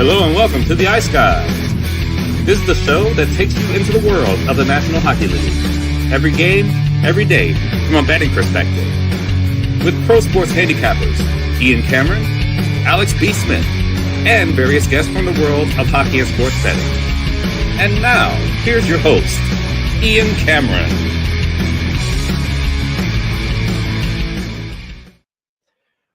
Hello and welcome to the Ice Guys. This is the show that takes you into the world of the National Hockey League. Every game, every day, from a betting perspective. With pro sports handicappers, Ian Cameron, Alex B. Smith, and various guests from the world of hockey and sports betting. And now, here's your host, Ian Cameron.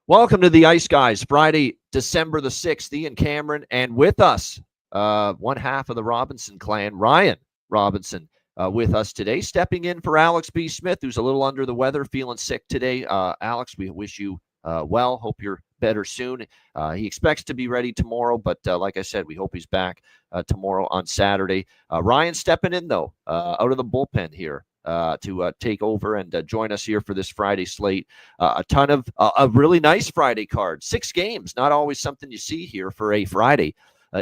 Welcome to the Ice Guys, Friday, December the 6th. Ian Cameron, and with us, one half of the Robinson clan, Ryan Robinson, with us today, stepping in for Alex B. Smith, who's a little under the weather, feeling sick today. Alex, we wish you well. Hope you're better soon. He expects to be ready tomorrow, but like I said, we hope he's back tomorrow on Saturday. Ryan stepping in, though, out of the bullpen here. To take over and join us here for this Friday slate. A ton of a really nice Friday card. 6 games, not always something you see here for a Friday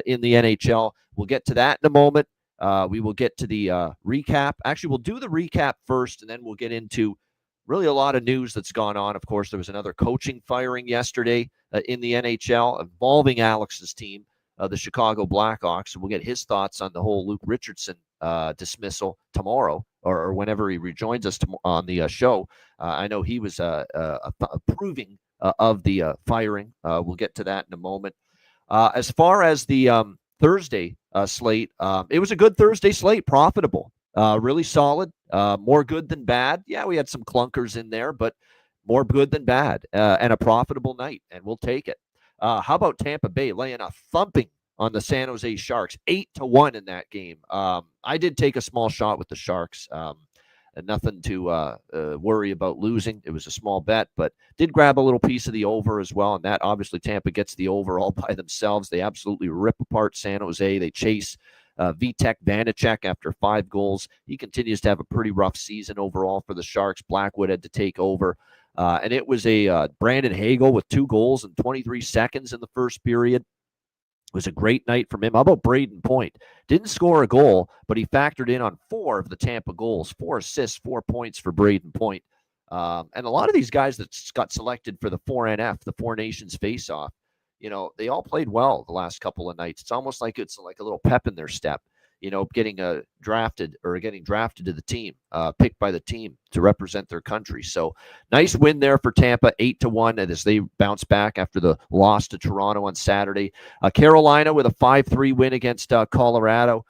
in the NHL. We'll get to that in a moment. We will get to the recap. Actually, we'll do the recap first, and then we'll get into really a lot of news that's gone on. Of course, there was another coaching firing yesterday in the NHL involving Alex's team, the Chicago Blackhawks. And we'll get his thoughts on the whole Luke Richardson dismissal tomorrow, or whenever he rejoins us on the show. I know he was approving of the firing. We'll get to that in a moment. As far as the Thursday slate, it was a good Thursday slate, profitable, really solid, more good than bad. Yeah, we had some clunkers in there, but more good than bad, and a profitable night, and we'll take it. How about Tampa Bay laying a thumping on the San Jose Sharks, 8-1 in that game. I did take a small shot with the Sharks. Nothing to worry about losing. It was a small bet, but did grab a little piece of the over as well. And that obviously Tampa gets the over all by themselves. They absolutely rip apart San Jose. They chase Vitek Vanacek after 5 goals. He continues to have a pretty rough season overall for the Sharks. Blackwood had to take over. And it was a Brandon Hagel with 2 goals in 23 seconds in the first period. It was a great night from him. How about Braden Point? Didn't score a goal, but he factored in on 4 of the Tampa goals. 4 assists, 4 points for Braden Point. And a lot of these guys that got selected for the 4NF, the Four Nations face-off, you know, they all played well the last couple of nights. It's almost like it's like a little pep in their step, you know, getting drafted to the team, picked by the team to represent their country. So nice win there for Tampa, 8-1, and as they bounce back after the loss to Toronto on Saturday. Carolina with a 5-3 win against Colorado.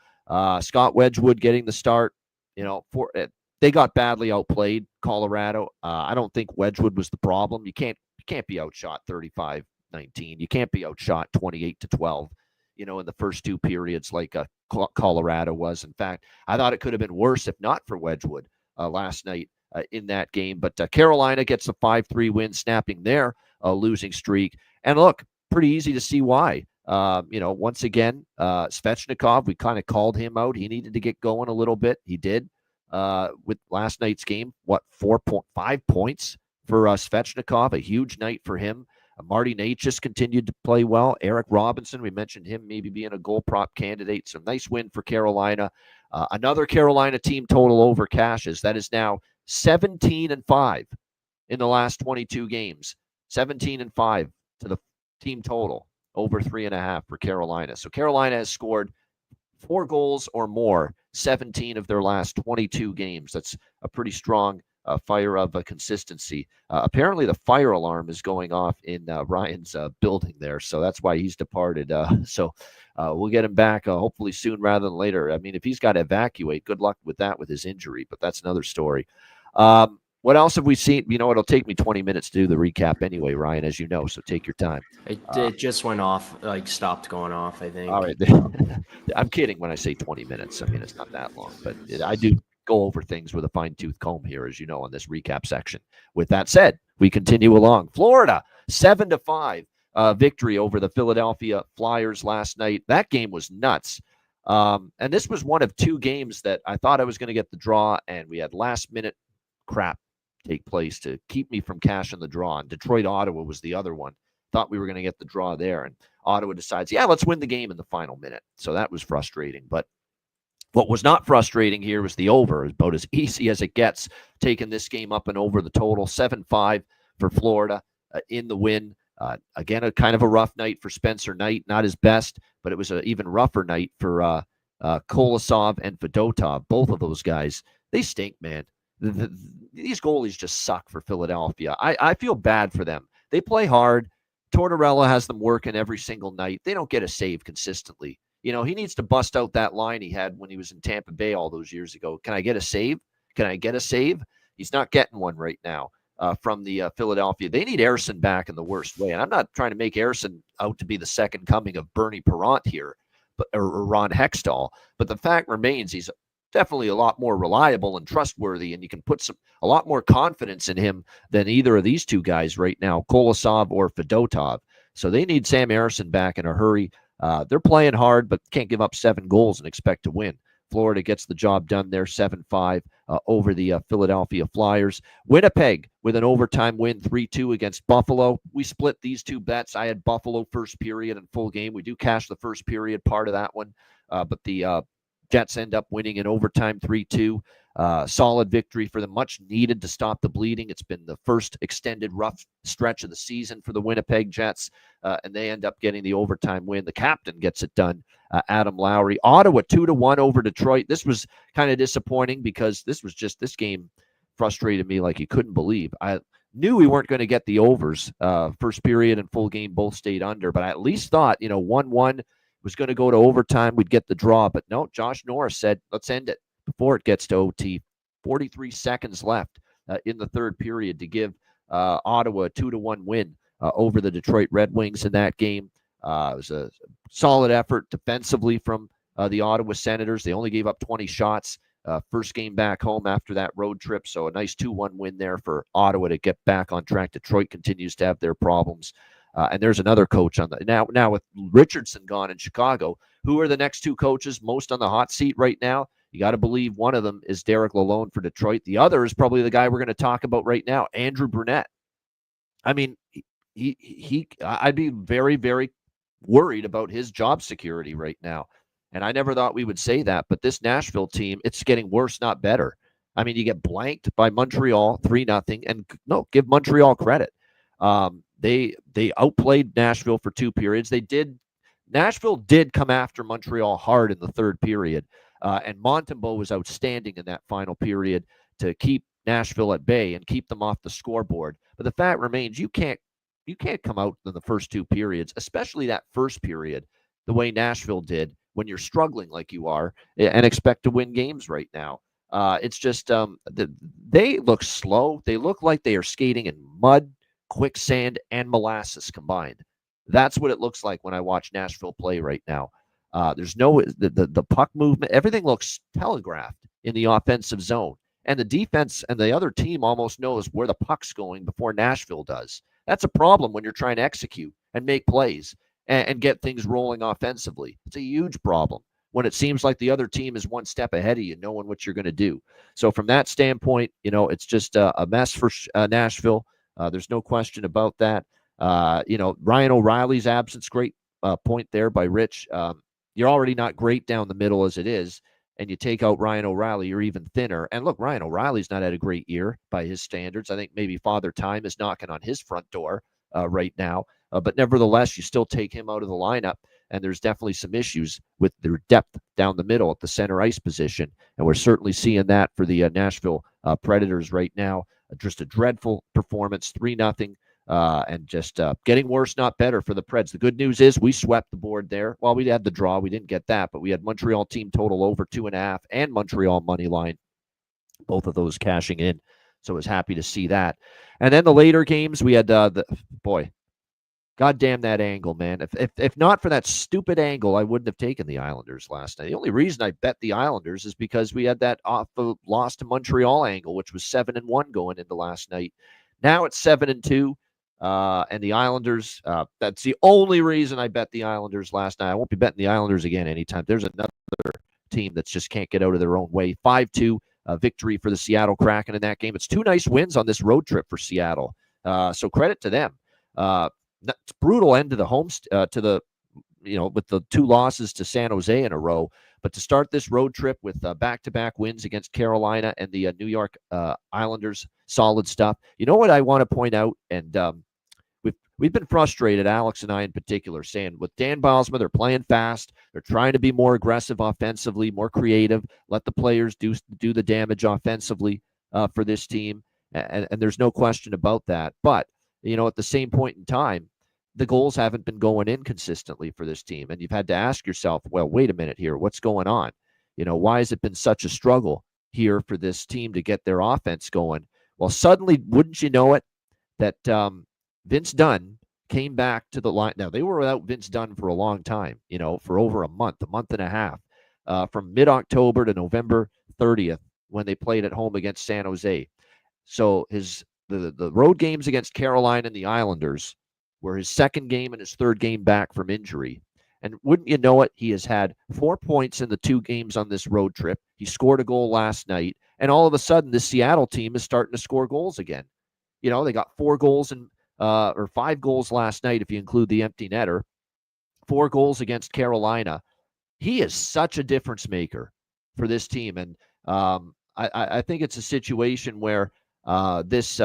Scott Wedgwood getting the start. You know, they got badly outplayed, Colorado. I don't think Wedgwood was the problem. You can't be outshot 35-19. You can't be outshot 28-12. You know, in the first 2 periods like Colorado was. In fact, I thought it could have been worse if not for Wedgwood last night in that game. But Carolina gets a 5-3 win, snapping their losing streak. And look, pretty easy to see why. You know, once again, Svechnikov, we kind of called him out. He needed to get going a little bit. He did with last night's game. 5 points for Svechnikov, a huge night for him. Marty Necas continued to play well. Eric Robinson, we mentioned him maybe being a goal prop candidate. So nice win for Carolina. Another Carolina team total over cashes. That is now 17-5 in the last 22 games. 17-5 to the team total, over 3.5 for Carolina. So Carolina has scored 4 goals or more, 17 of their last 22 games. That's a pretty strong fire of consistency. Apparently the fire alarm is going off in Ryan's building there, so that's why he's departed. So we'll get him back hopefully soon rather than later. I mean, if he's got to evacuate, good luck with that with his injury, but that's another story. What else have we seen? You know, it'll take me 20 minutes to do the recap anyway, Ryan, as you know, so take your time. It just went off, like stopped going off, I think. All right. I'm kidding when I say 20 minutes. I mean, it's not that long, but I do go over things with a fine-tooth comb here, as you know, on this recap section. With that said, we continue along. Florida, 7-5 victory over the Philadelphia Flyers last night. That game was nuts. And this was one of 2 games that I thought I was going to get the draw, and we had last-minute crap take place to keep me from cashing the draw. And Detroit-Ottawa was the other one. Thought we were going to get the draw there, and Ottawa decides, yeah, let's win the game in the final minute. So that was frustrating, but what was not frustrating here was the over, about as easy as it gets, taking this game up and over the total, 7-5 for Florida in the win. Again, a kind of a rough night for Spencer Knight, not his best, but it was an even rougher night for Kolosov and Fedotov. Both of those guys, they stink, man. These goalies just suck for Philadelphia. I feel bad for them. They play hard. Tortorella has them working every single night. They don't get a save consistently. He needs to bust out that line he had when he was in Tampa Bay all those years ago. Can I get a save? Can I get a save? He's not getting one right now from the Philadelphia. They need Ersson back in the worst way. And I'm not trying to make Ersson out to be the second coming of Bernie Parent here, or Ron Hextall. But the fact remains he's definitely a lot more reliable and trustworthy, and you can put a lot more confidence in him than either of these two guys right now, Kolosov or Fedotov. So they need Sam Ersson back in a hurry. They're playing hard, but can't give up 7 goals and expect to win. Florida gets the job done there, 7-5 over the Philadelphia Flyers. Winnipeg with an overtime win, 3-2 against Buffalo. We split these two bets. I had Buffalo first period and full game. We do cash the first period part of that one, but the Jets end up winning in overtime 3-2. Solid victory for them, much needed to stop the bleeding. It's been the first extended rough stretch of the season for the Winnipeg Jets, and they end up getting the overtime win. The captain gets it done, Adam Lowry. Ottawa 2-1 over Detroit. This was kind of disappointing because this game frustrated me like you couldn't believe. I knew we weren't going to get the overs. First period and full game both stayed under, but I at least thought, 1-1 was going to go to overtime. We'd get the draw, but no, Josh Norris said, let's end it before it gets to OT. 43 seconds left in the third period to give Ottawa a 2-1 win over the Detroit Red Wings in that game. It was a solid effort defensively from the Ottawa Senators. They only gave up 20 shots. First game back home after that road trip, so a nice 2-1 win there for Ottawa to get back on track. Detroit continues to have their problems. And there's another coach on the now with Richardson gone in Chicago. Who are the next two coaches most on the hot seat right now? You got to believe one of them is Derek Lalonde for Detroit. The other is probably the guy we're going to talk about right now, Andrew Brunette. I mean, I'd be very, very worried about his job security right now. And I never thought we would say that, but this Nashville team, it's getting worse, not better. I mean, you get blanked by Montreal 3-0, and no, give Montreal credit. They outplayed Nashville for 2 periods. Nashville did come after Montreal hard in the third period, and Montembeault was outstanding in that final period to keep Nashville at bay and keep them off the scoreboard. But the fact remains, you can't come out in the first 2 periods, especially that first period, the way Nashville did when you're struggling like you are, and expect to win games right now. It's just they look slow. They look like they are skating in mud, quicksand, and molasses combined. That's what it looks like when I watch Nashville play right now. There's no the puck movement. Everything looks telegraphed in the offensive zone, and the defense and the other team almost knows where the puck's going before Nashville does. That's a problem when you're trying to execute and make plays and get things rolling offensively. It's a huge problem when it seems like the other team is one step ahead of you, knowing what you're going to do. So from that standpoint, it's just a mess for Nashville. There's no question about that. Ryan O'Reilly's absence, great point there by Rich. You're already not great down the middle as it is, and you take out Ryan O'Reilly, you're even thinner. And look, Ryan O'Reilly's not had a great year by his standards. I think maybe Father Time is knocking on his front door right now. But nevertheless, you still take him out of the lineup, and there's definitely some issues with their depth down the middle at the center ice position. And we're certainly seeing that for the Nashville Predators right now. Just a dreadful performance, 3-0. And just getting worse, not better for the Preds. The good news is we swept the board there. Well, we had the draw. We didn't get that, but we had Montreal team total over 2.5 and Montreal money line, both of those cashing in. So I was happy to see that. And then the later games, we had God damn that angle, man. If not for that stupid angle, I wouldn't have taken the Islanders last night. The only reason I bet the Islanders is because we had that off the loss to Montreal angle, which was 7-1 going into last night. Now it's 7-2. And the Islanders, that's the only reason I bet the Islanders last night. I won't be betting the Islanders again anytime. There's another team that just can't get out of their own way. 5-2 victory for the Seattle Kraken in that game. It's 2 nice wins on this road trip for Seattle. So credit to them. It's brutal end to the home with the 2 losses to San Jose in a row. But to start this road trip with back-to-back wins against Carolina and the New York Islanders, solid stuff. You know what I want to point out, and we've been frustrated, Alex and I in particular, saying with Dan Bylsma, they're playing fast. They're trying to be more aggressive offensively, more creative, let the players do the damage offensively for this team. And there's no question about that. But, at the same point in time, the goals haven't been going in consistently for this team. And you've had to ask yourself, well, wait a minute here. What's going on? Why has it been such a struggle here for this team to get their offense going? Well, suddenly, wouldn't you know it, that Vince Dunn came back to the line. Now, they were without Vince Dunn for a long time, for over a month and a half, from mid-October to November 30th when they played at home against San Jose. So the road games against Carolina and the Islanders were his second game and his third game back from injury. And wouldn't you know it, he has had 4 points in the 2 games on this road trip. He scored a goal last night. And all of a sudden, the Seattle team is starting to score goals again. They got 4 goals or 5 goals last night, if you include the empty netter. 4 goals against Carolina. He is such a difference maker for this team. And I think it's a situation where this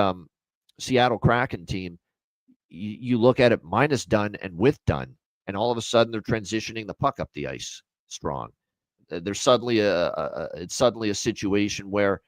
Seattle Kraken team, you look at it minus Dunn and with Dunn, and all of a sudden they're transitioning the puck up the ice strong. There's suddenly it's suddenly a situation where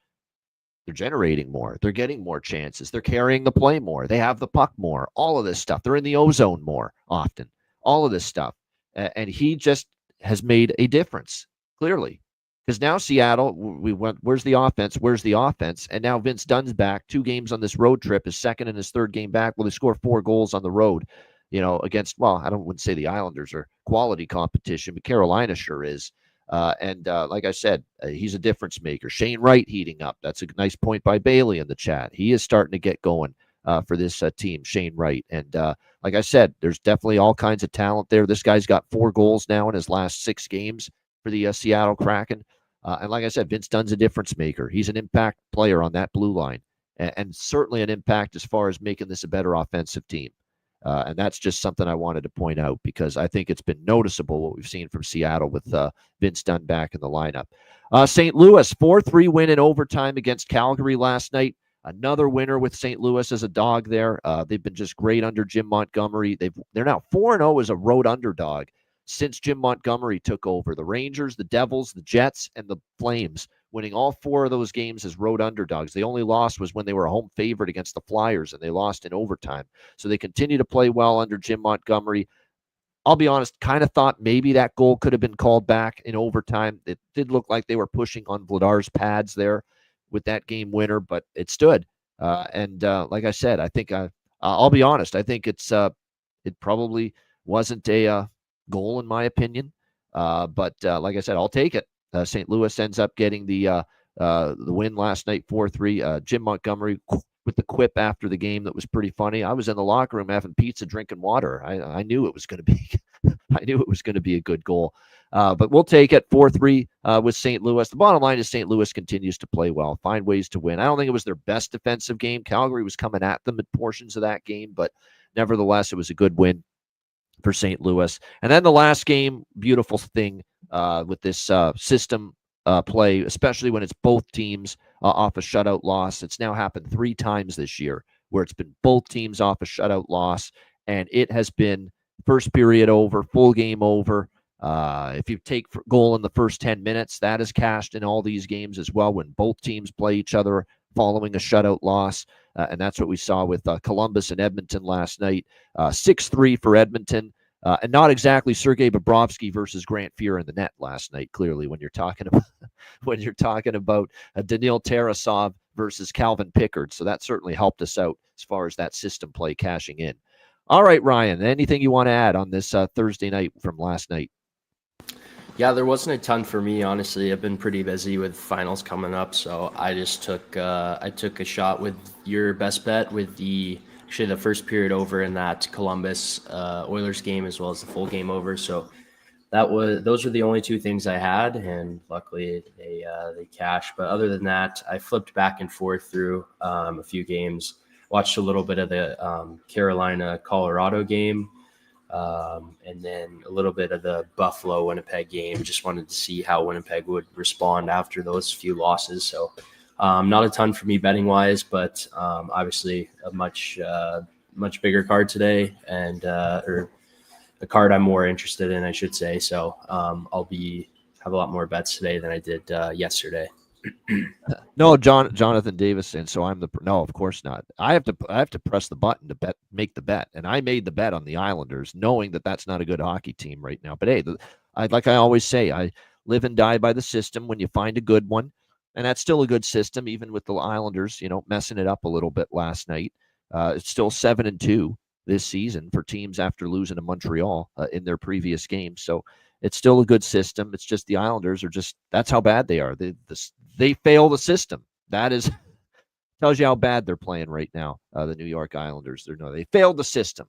they're generating more. They're getting more chances. They're carrying the play more. They have the puck more. All of this stuff. They're in the ozone more often. All of this stuff. And he just has made a difference, clearly. Because now Seattle, we went, where's the offense? Where's the offense? And now Vince Dunn's back, 2 games on this road trip, his second and his third game back. Well, they score 4 goals on the road, against, well, wouldn't say the Islanders are quality competition, but Carolina sure is. Like I said, he's a difference maker. Shane Wright heating up. That's a nice point by Bailey in the chat. He is starting to get going for this team, Shane Wright. And like I said, there's definitely all kinds of talent there. This guy's got 4 goals now in his last 6 games for the Seattle Kraken. And like I said, Vince Dunn's a difference maker. He's an impact player on that blue line, and certainly an impact as far as making this a better offensive team. And that's just something I wanted to point out because I think it's been noticeable what we've seen from Seattle with Vince Dunn back in the lineup. St. Louis, 4-3 win in overtime against Calgary last night. Another winner with St. Louis as a dog there. They've been just great under Jim Montgomery. They're now 4-0 as a road underdog since Jim Montgomery took over. The Rangers, the Devils, the Jets, and the Flames winning all 4 of those games as road underdogs. The only loss was when they were a home favorite against the Flyers, and they lost in overtime. So they continue to play well under Jim Montgomery. I'll be honest, kind of thought maybe that goal could have been called back in overtime. It did look like they were pushing on Vladar's pads there with that game winner, but it stood. Like I said, I think I'll be honest. I think it probably wasn't a goal in my opinion. But like I said, I'll take it. St. Louis ends up getting the win last night, 4-3. Jim Montgomery with the quip after the game that was pretty funny. I was in the locker room having pizza, drinking water. I knew it was going to be I knew it was going to be a good goal. But we'll take it 4-3 with St. Louis. The bottom line is St. Louis continues to play well, find ways to win. I don't think it was their best defensive game. Calgary was coming at them at portions of that game, but nevertheless, it was a good win for St. Louis. And then the last game, beautiful thing with this system play, especially when it's both teams off a shutout loss. It's now happened 3 times this year where it's been both teams off a shutout loss, and it has been first period over, full game over. If you take goal in the first 10 minutes, that is cashed in all these games as well when both teams play each other following a shutout loss. And that's what we saw with Columbus and Edmonton last night. 6-3 for Edmonton. And not exactly Sergei Bobrovsky versus Grant Fuhr in the net last night, clearly, when you're talking about Daniil Tarasov versus Calvin Pickard. So that certainly helped us out as far as that system play cashing in. All right, Ryan, anything you want to add on this Thursday night from last night? Yeah, there wasn't a ton for me, honestly. I've been pretty busy with finals coming up, so I just took a shot with your best bet with the first period over in that Columbus Oilers game as well as the full game over. So those were the only 2 things I had, and luckily they cashed. But other than that, I flipped back and forth through a few games. Watched a little bit of the Carolina-Colorado game. And then a little bit of the Buffalo-Winnipeg game. Just wanted to see how Winnipeg would respond after those few losses. So not a ton for me betting-wise, but obviously a much much bigger card today, and or the card I'm more interested in, I should say. So I'll have a lot more bets today than I did yesterday. No, Jonathan Davison. So no, of course not. I have to press the button to make the bet, and I made the bet on the Islanders, knowing that that's not a good hockey team right now. But hey, like I always say, I live and die by the system. When you find a good one, and that's still a good system, even with the Islanders, messing it up a little bit last night. It's still 7-2 this season for teams after losing to Montreal in their previous game. So it's still a good system. It's just the Islanders that's how bad they are. They fail the system. That tells you how bad they're playing right now. The New York Islanders. They failed the system.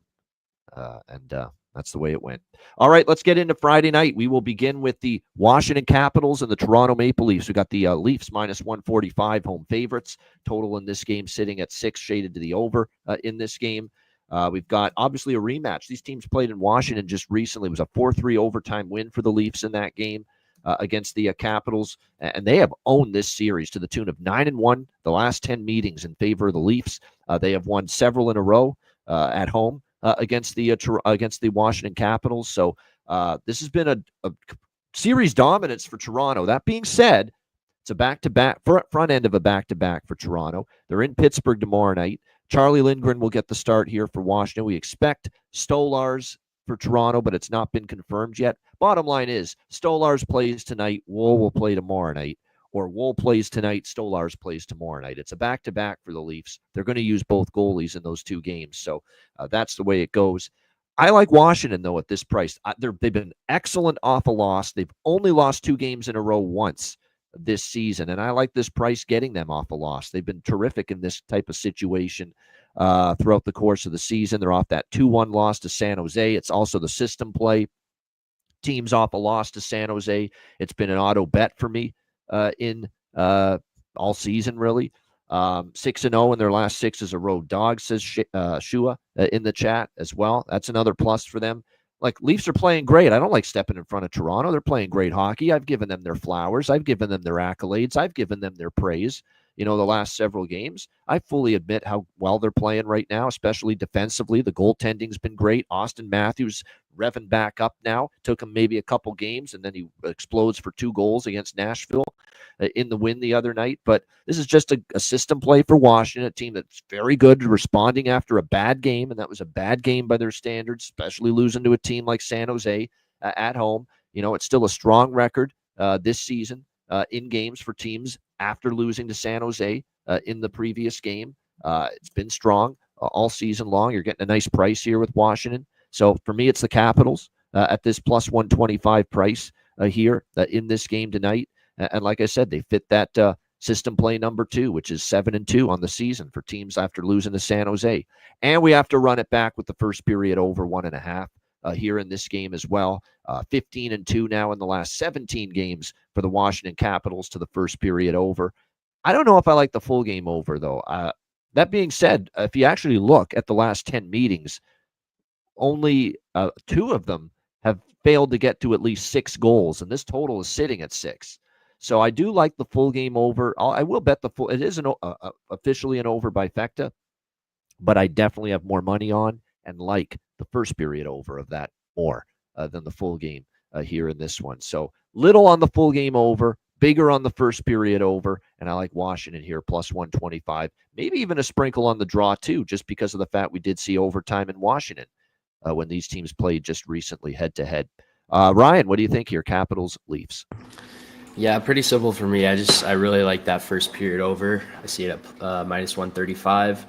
And that's the way it went. All right, let's get into Friday night. We will begin with the Washington Capitals and the Toronto Maple Leafs. We got the Leafs -145 home favorites. Total in this game sitting at 6, shaded to the over in this game. We've got obviously a rematch. These teams played in Washington just recently. It was a 4-3 overtime win for the Leafs in that game against the Capitals, and they have owned this series to the tune of 9-1. The last 10 meetings in favor of the Leafs. They have won several in a row at home against the Washington Capitals. So this has been a series dominance for Toronto. That being said, it's a back-to-back front end of a back-to-back for Toronto. They're in Pittsburgh tomorrow night. Charlie Lindgren will get the start here for Washington. We expect Stolarz for Toronto, but it's not been confirmed yet. Bottom line is, Stolarz plays tonight, Woll will play tomorrow night, or Woll plays tonight, Stolarz plays tomorrow night. It's a back-to-back for the Leafs. They're going to use both goalies in those two games, so that's the way it goes. I like Washington, though, at this price. They've been excellent off a loss. They've only lost 2 games in a row once this season, and I like this price getting them off a loss. They've been terrific in this type of situation throughout the course of the season. They're off that 2-1 loss to San Jose. It's also the system play. Teams off a loss to San Jose. It's been an auto bet for me in all season, really. 6-0 in their last 6 as a road dog, says Shua in the chat as well. That's another plus for them. Like, Leafs are playing great. I don't like stepping in front of Toronto. They're playing great hockey. I've given them their flowers. I've given them their accolades. I've given them their praise, the last several games. I fully admit how well they're playing right now, especially defensively. The goaltending's been great. Austin Matthews revving back up now. Took him maybe a couple games, and then he explodes for 2 goals against Nashville in the win the other night. But this is just a system play for Washington, a team that's very good responding after a bad game, and that was a bad game by their standards, especially losing to a team like San Jose at home. It's still a strong record this season in games for teams after losing to San Jose in the previous game. It's been strong all season long. You're getting a nice price here with Washington. So for me, it's the Capitals at this +125 price here in this game tonight. And like I said, they fit that system play number 2, which is 7-2 on the season for teams after losing to San Jose. And we have to run it back with the first period over 1.5 here in this game as well. 15-2 now in the last 17 games for the Washington Capitals to the first period over. I don't know if I like the full game over, though. That being said, if you actually look at the last 10 meetings, only 2 of them have failed to get to at least 6 goals, and this total is sitting at 6. So I do like the full game over. I will bet the full. It is officially an over by Fecta, but I definitely have more money on and like the first period over of that more than the full game here in this one. So little on the full game over, bigger on the first period over, and I like Washington here +125. Maybe even a sprinkle on the draw too, just because of the fact we did see overtime in Washington when these teams played just recently head-to-head. Ryan, what do you think here? Capitals, Leafs. Yeah, pretty simple for me. I really like that first period over. I see it at -135.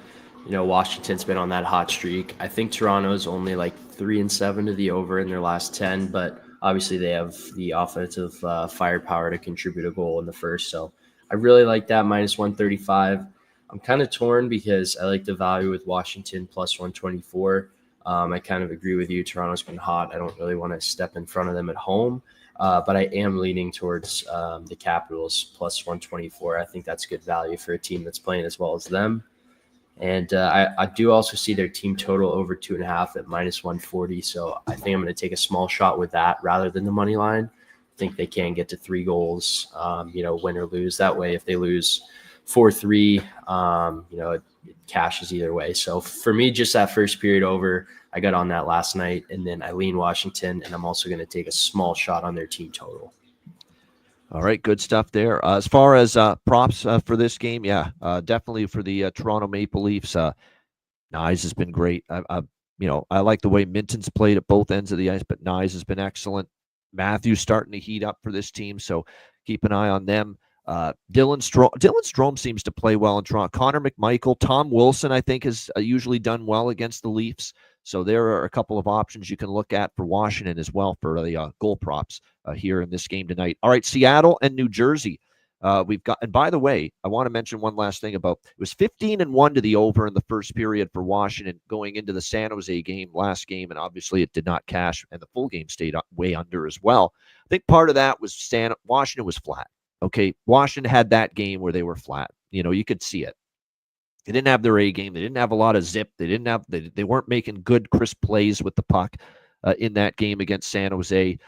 Washington's been on that hot streak. I think Toronto's only like 3-7 to the over in their last 10, but obviously they have the offensive firepower to contribute a goal in the first. So I really like that -135. I'm kind of torn because I like the value with Washington +124. I kind of agree with you. Toronto's been hot. I don't really want to step in front of them at home. But I am leaning towards the Capitals +124. I think that's good value for a team that's playing as well as them. And I do also see their team total over 2.5 at -140. So I think I'm going to take a small shot with that rather than the money line. I think they can get to 3 goals, win or lose. That way, if they lose 4-3. It cashes either way. So for me, just that first period over, I got on that last night, and then I lean Washington, and I'm also going to take a small shot on their team total. All right, good stuff there. As far as props for this game, definitely for the Toronto Maple Leafs. Nyes has been great. I like the way Minton's played at both ends of the ice, but Nyes has been excellent. Matthew's starting to heat up for this team, so keep an eye on them. Dylan Strome seems to play well in Toronto. Connor McMichael, Tom Wilson, I think, has usually done well against the Leafs. So there are a couple of options you can look at for Washington as well for the goal props here in this game tonight. All right, Seattle and New Jersey. We've got, and by the way, I want to mention one last thing about it was 15-1 to the over in the first period for Washington going into the San Jose game last game, and obviously it did not cash, and the full game stayed way under as well. I think part of that was Washington was flat. Okay, Washington had that game where they were flat. You could see it. They didn't have their A game. They didn't have a lot of zip. They weren't making good, crisp plays with the puck in that game against San Jose,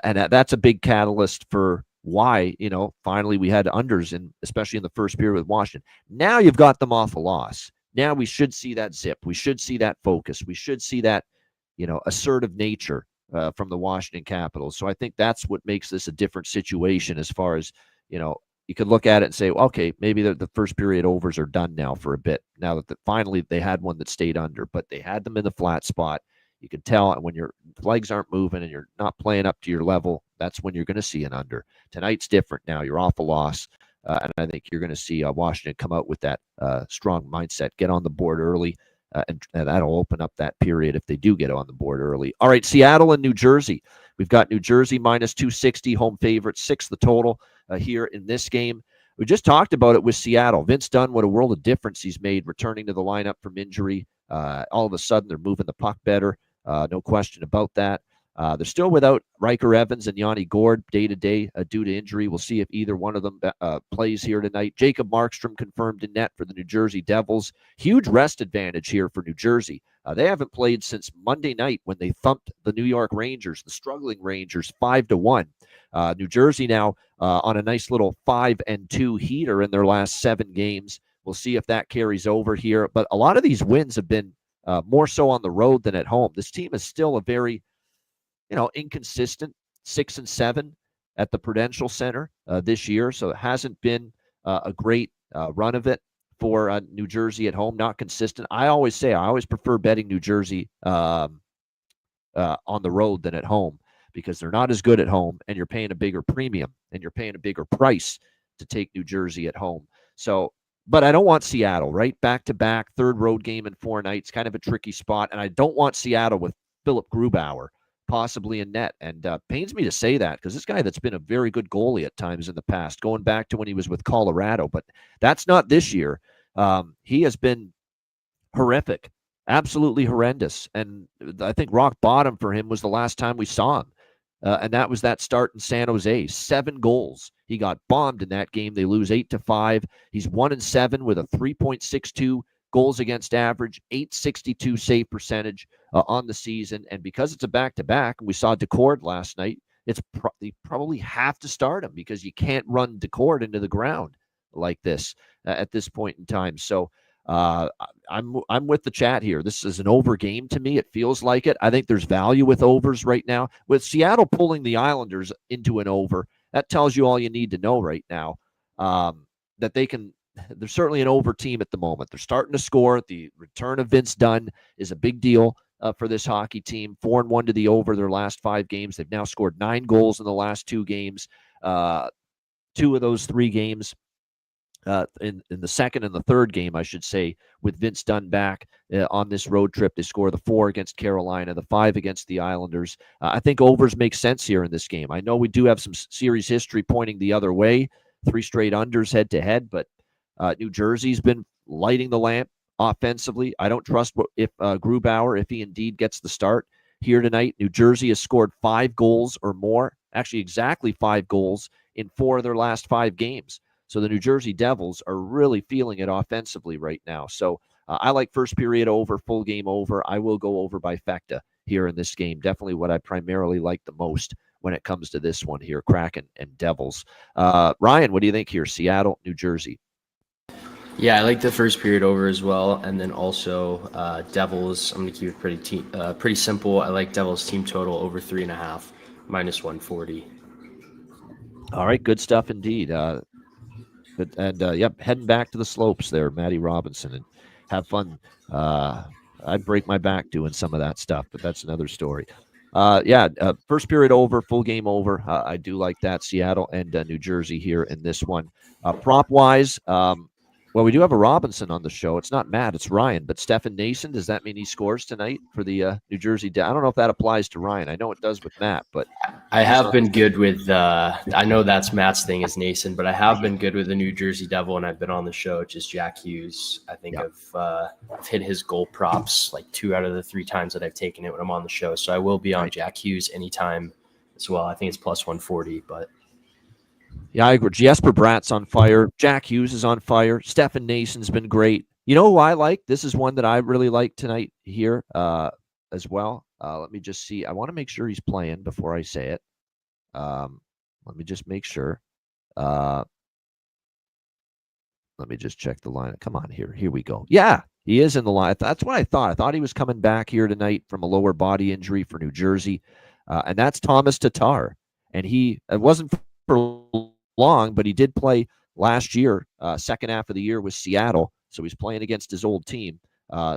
and that's a big catalyst for why finally we had unders, especially in the first period with Washington. Now you've got them off a loss. Now we should see that zip. We should see that focus. We should see that assertive nature from the Washington Capitals. So I think that's what makes this a different situation as far as you could look at it and say, well, okay, maybe the first period overs are done now for a bit. Now that finally they had one that stayed under, but they had them in the flat spot. You can tell when your legs aren't moving and you're not playing up to your level, that's when you're going to see an under. Tonight's different now. You're off a loss, and I think you're going to see Washington come out with that strong mindset, get on the board early, and that'll open up that period if they do get on the board early. All right, Seattle and New Jersey. We've got New Jersey minus 260, home favorite, 6 the total here in this game. We just talked about it with Seattle. Vince Dunn, what a world of difference he's made returning to the lineup from injury. All of a sudden, they're moving the puck better. No question about that. They're still without Riker Evans and Yanni Gourde day-to-day due to injury. We'll see if either one of them plays here tonight. Jacob Markstrom confirmed in net for the New Jersey Devils. Huge rest advantage here for New Jersey. They haven't played since Monday night when they thumped the New York Rangers, the struggling Rangers, 5-1. New Jersey now on a nice little 5-2 heater in their last 7 games. We'll see if that carries over here. But a lot of these wins have been more so on the road than at home. This team is still a very inconsistent 6-7 at the Prudential Center this year. So it hasn't been a great run of it for New Jersey at home. Not consistent. I always prefer betting New Jersey on the road than at home because they're not as good at home, and you're paying a bigger premium and you're paying a bigger price to take New Jersey at home. So, but I don't want Seattle, right? Back-to-back, third road game in 4 nights, kind of a tricky spot. And I don't want Seattle with Philip Grubauer possibly in net. And pains me to say that because this guy that's been a very good goalie at times in the past, going back to when he was with Colorado, but that's not this year. He has been horrific, absolutely horrendous. And I think rock bottom for him was the last time we saw him. And that was that start in San Jose, 7 goals. He got bombed in that game. They lose 8-5. He's 1-7 with a 3.62 goals against average, 862 save percentage on the season. And because it's a back-to-back, and we saw Decord last night, you probably have to start him because you can't run Decord into the ground like this at this point in time. So I'm with the chat here. This is an over game to me. It feels like it. I think there's value with overs right now. With Seattle pulling the Islanders into an over, that tells you all you need to know right now. That they're certainly an over team at the moment. They're starting to score. The return of Vince Dunn is a big deal for this hockey team. 4-1 to the over their last 5 games. They've now scored 9 goals in the last 2 games. 2 of those 3 games in the second and the third game, I should say, with Vince Dunn back on this road trip. They score the 4 against Carolina, the 5 against the Islanders. I think overs make sense here in this game. I know we do have some series history pointing the other way, 3 straight unders head-to-head, but New Jersey's been lighting the lamp offensively. I don't trust if Grubauer, if he indeed gets the start here tonight. New Jersey has scored 5 goals or more, actually exactly 5 goals in 4 of their last 5 games. So the New Jersey Devils are really feeling it offensively right now. So I like first period over, full game over. I will go over by Fecta here in this game. Definitely what I primarily like the most when it comes to this one here, Kraken and Devils. Ryan, what do you think here? Seattle, New Jersey. Yeah, I like the first period over as well, and then also Devils. I'm gonna keep it pretty simple. I like Devils team total over 3.5, -140. All right, good stuff indeed. Yep, heading back to the slopes there, Matty Robinson, and have fun. I'd break my back doing some of that stuff, but that's another story. First period over, full game over. I do like that. Seattle and New Jersey here in this one. Prop wise, well, we do have a Robinson on the show. It's not Matt, it's Ryan. But Stefan Nason, does that mean he scores tonight for the New Jersey? I don't know if that applies to Ryan. I know it does with Matt, but I have been good with. I know that's Matt's thing is Nason, but I have been good with the New Jersey Devil, and I've been on the show. Which is Jack Hughes. I think I've hit his goal props like 2 out of the 3 times that I've taken it when I'm on the show. So I will be on Jack Hughes anytime as well. I think it's +140, but. Yeah, I agree. Jesper Bratt's on fire. Jack Hughes is on fire. Stefan Nason's been great. You know who I like? This is one that I really like tonight here as well. Let me just see. I want to make sure he's playing before I say it. Let me just make sure. Let me just check the line. Come on here. Here we go. Yeah, he is in the line. That's what I thought. I thought he was coming back here tonight from a lower body injury for New Jersey. And that's Thomas Tatar. And it wasn't for long, but he did play last year, second half of the year with Seattle. So he's playing against his old team.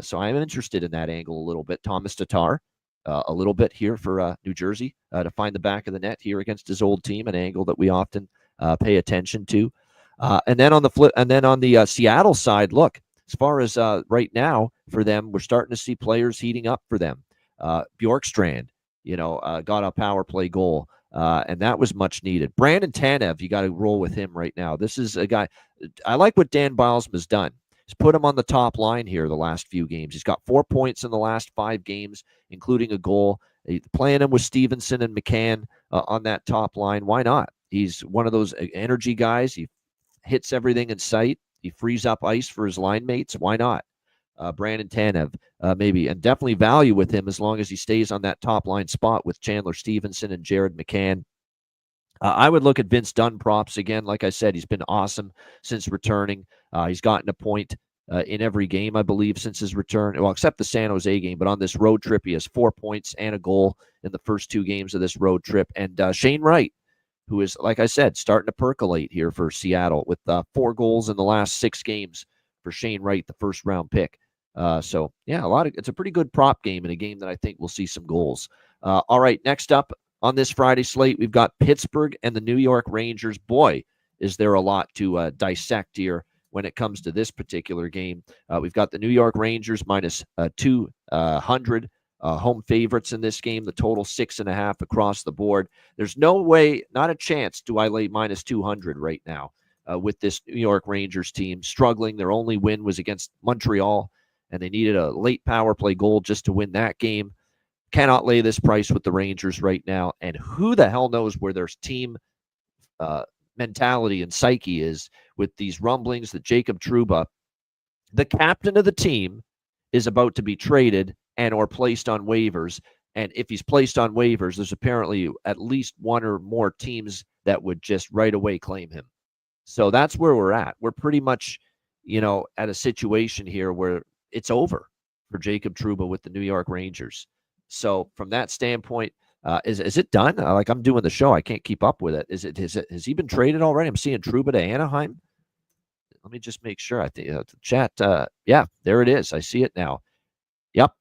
So I'm interested in that angle a little bit. Thomas Tatar, a little bit here for New Jersey to find the back of the net here against his old team, an angle that we often pay attention to. And then on the Seattle side, look, as far as right now for them, we're starting to see players heating up for them. Bjorkstrand, got a power play goal. And that was much needed. Brandon Tanev, you got to roll with him right now. This is a guy. I like what Dan Bilesma has done. He's put him on the top line here the last few games. He's got 4 points in the last 5 games, including a goal. Playing him with Stevenson and McCann on that top line. Why not? He's one of those energy guys. He hits everything in sight. He frees up ice for his line mates. Why not? Brandon Tanev, maybe, and definitely value with him as long as he stays on that top line spot with Chandler Stevenson and Jared McCann. I would look at Vince Dunn props again. Like I said, he's been awesome since returning. He's gotten a point in every game, I believe, since his return. Well, except the San Jose game, but on this road trip, he has 4 points and a goal in the first 2 games of this road trip. And Shane Wright, who is, like I said, starting to percolate here for Seattle with 4 goals in the last 6 games for Shane Wright, the first-round pick. It's a pretty good prop game and a game that I think will see some goals. All right, next up on this Friday slate, we've got Pittsburgh and the New York Rangers. Boy, is there a lot to dissect here when it comes to this particular game. We've got the New York Rangers minus 200 home favorites in this game. The total 6.5 across the board. There's no way, not a chance, do I lay minus 200 right now with this New York Rangers team struggling. Their only win was against Montreal, and they needed a late power play goal just to win that game. Cannot lay this price with the Rangers right now. And who the hell knows where their team mentality and psyche is with these rumblings that Jacob Trouba, the captain of the team, is about to be traded and or placed on waivers. And if he's placed on waivers, there's apparently at least 1 or more teams that would just right away claim him. So that's where we're at. We're pretty much, at a situation here where it's over for Jacob Trouba with the New York Rangers. So from that standpoint, is it done? I'm doing the show. I can't keep up with it. Has he been traded already? I'm seeing Trouba to Anaheim. Let me just make sure. I think the chat. Yeah, there it is. I see it now. Yep.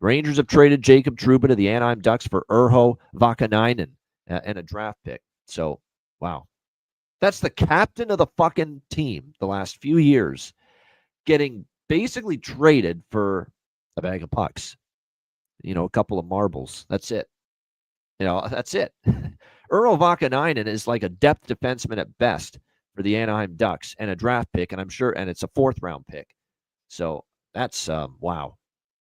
Rangers have traded Jacob Trouba to the Anaheim Ducks for Urho Vakanainen and a draft pick. So, wow. That's the captain of the fucking team the last few years getting basically traded for a bag of pucks, a couple of marbles. That's it. That's it. Urho Vakanainen is like a depth defenseman at best for the Anaheim Ducks and a draft pick, and I'm sure, and it's a 4th-round pick. So that's, wow.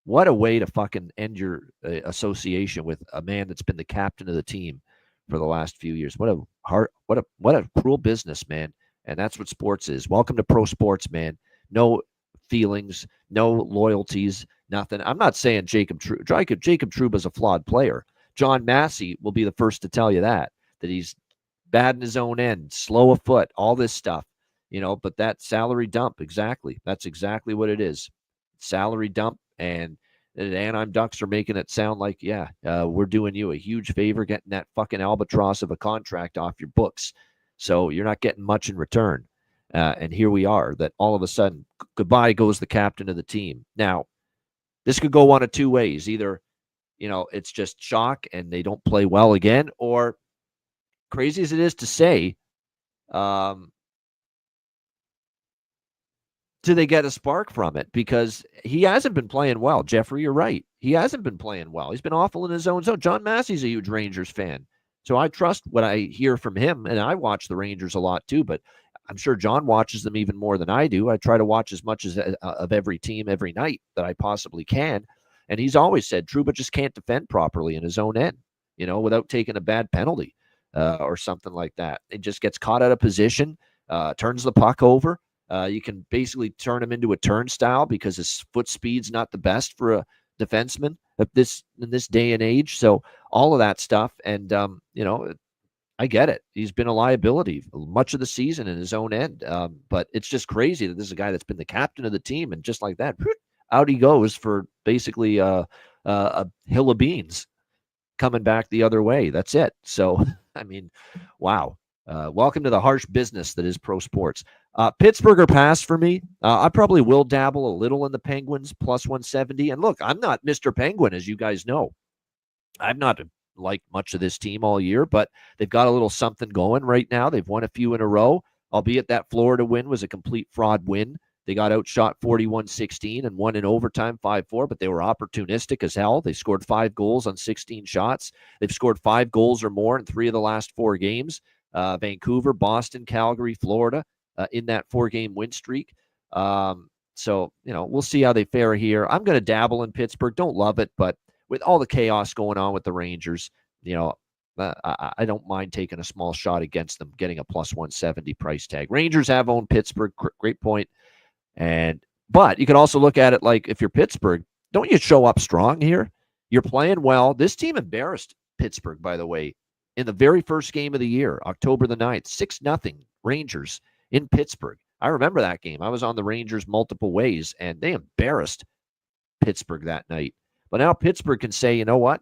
What a way to fucking end your association with a man that's been the captain of the team for the last few years. What a cruel business, man. And that's what sports is. Welcome to pro sports, man. No feelings, no loyalties, nothing. I'm not saying Jacob Trouba is a flawed player. John Massey will be the first to tell you that he's bad in his own end, slow of foot, all this stuff. but that salary dump, exactly. That's exactly what it is. Salary dump. And the Anaheim Ducks are making it sound like, we're doing you a huge favor getting that fucking albatross of a contract off your books. So you're not getting much in return. And here we are, that all of a sudden, goodbye goes the captain of the team. Now, this could go one of two ways. Either, it's just shock and they don't play well again, or crazy as it is to say, do they get a spark from it? Because he hasn't been playing well. Jeffrey, you're right. He hasn't been playing well. He's been awful in his own zone. John Massey's a huge Rangers fan. So I trust what I hear from him, and I watch the Rangers a lot too, but I'm sure John watches them even more than I do. I try to watch as much as of every team every night that I possibly can. And he's always said Trouba just can't defend properly in his own end, without taking a bad penalty or something like that. It just gets caught out of position, turns the puck over. You can basically turn him into a turnstile because his foot speed's not the best for a defenseman in this day and age. So all of that stuff, and I get it. He's been a liability much of the season in his own end, but it's just crazy that this is a guy that's been the captain of the team, and just like that, out he goes for basically a hill of beans coming back the other way. That's it. So I mean, wow. Welcome to the harsh business that is pro sports. Pittsburgh or pass for me. I probably will dabble a little in the Penguins plus 170. And look, I'm not Mr. Penguin, as you guys know. I've not liked much of this team all year, but they've got a little something going right now. They've won a few in a row, albeit that Florida win was a complete fraud win. They got outshot 41-16 and won in overtime 5-4, but they were opportunistic as hell. They scored 5 goals on 16 shots. They've scored 5 goals or more in 3 of the last 4 games. Vancouver, Boston, Calgary, Florida in that 4-game win streak. So, we'll see how they fare here. I'm going to dabble in Pittsburgh. Don't love it, but with all the chaos going on with the Rangers, I don't mind taking a small shot against them, getting a plus 170 price tag. Rangers have owned Pittsburgh. Great point. But you can also look at it like, if you're Pittsburgh, don't you show up strong here? You're playing well. This team embarrassed Pittsburgh, by the way, in the very first game of the year, October the 9th, 6-0 Rangers in Pittsburgh. I remember that game. I was on the Rangers multiple ways, and they embarrassed Pittsburgh that night. But now Pittsburgh can say, you know what?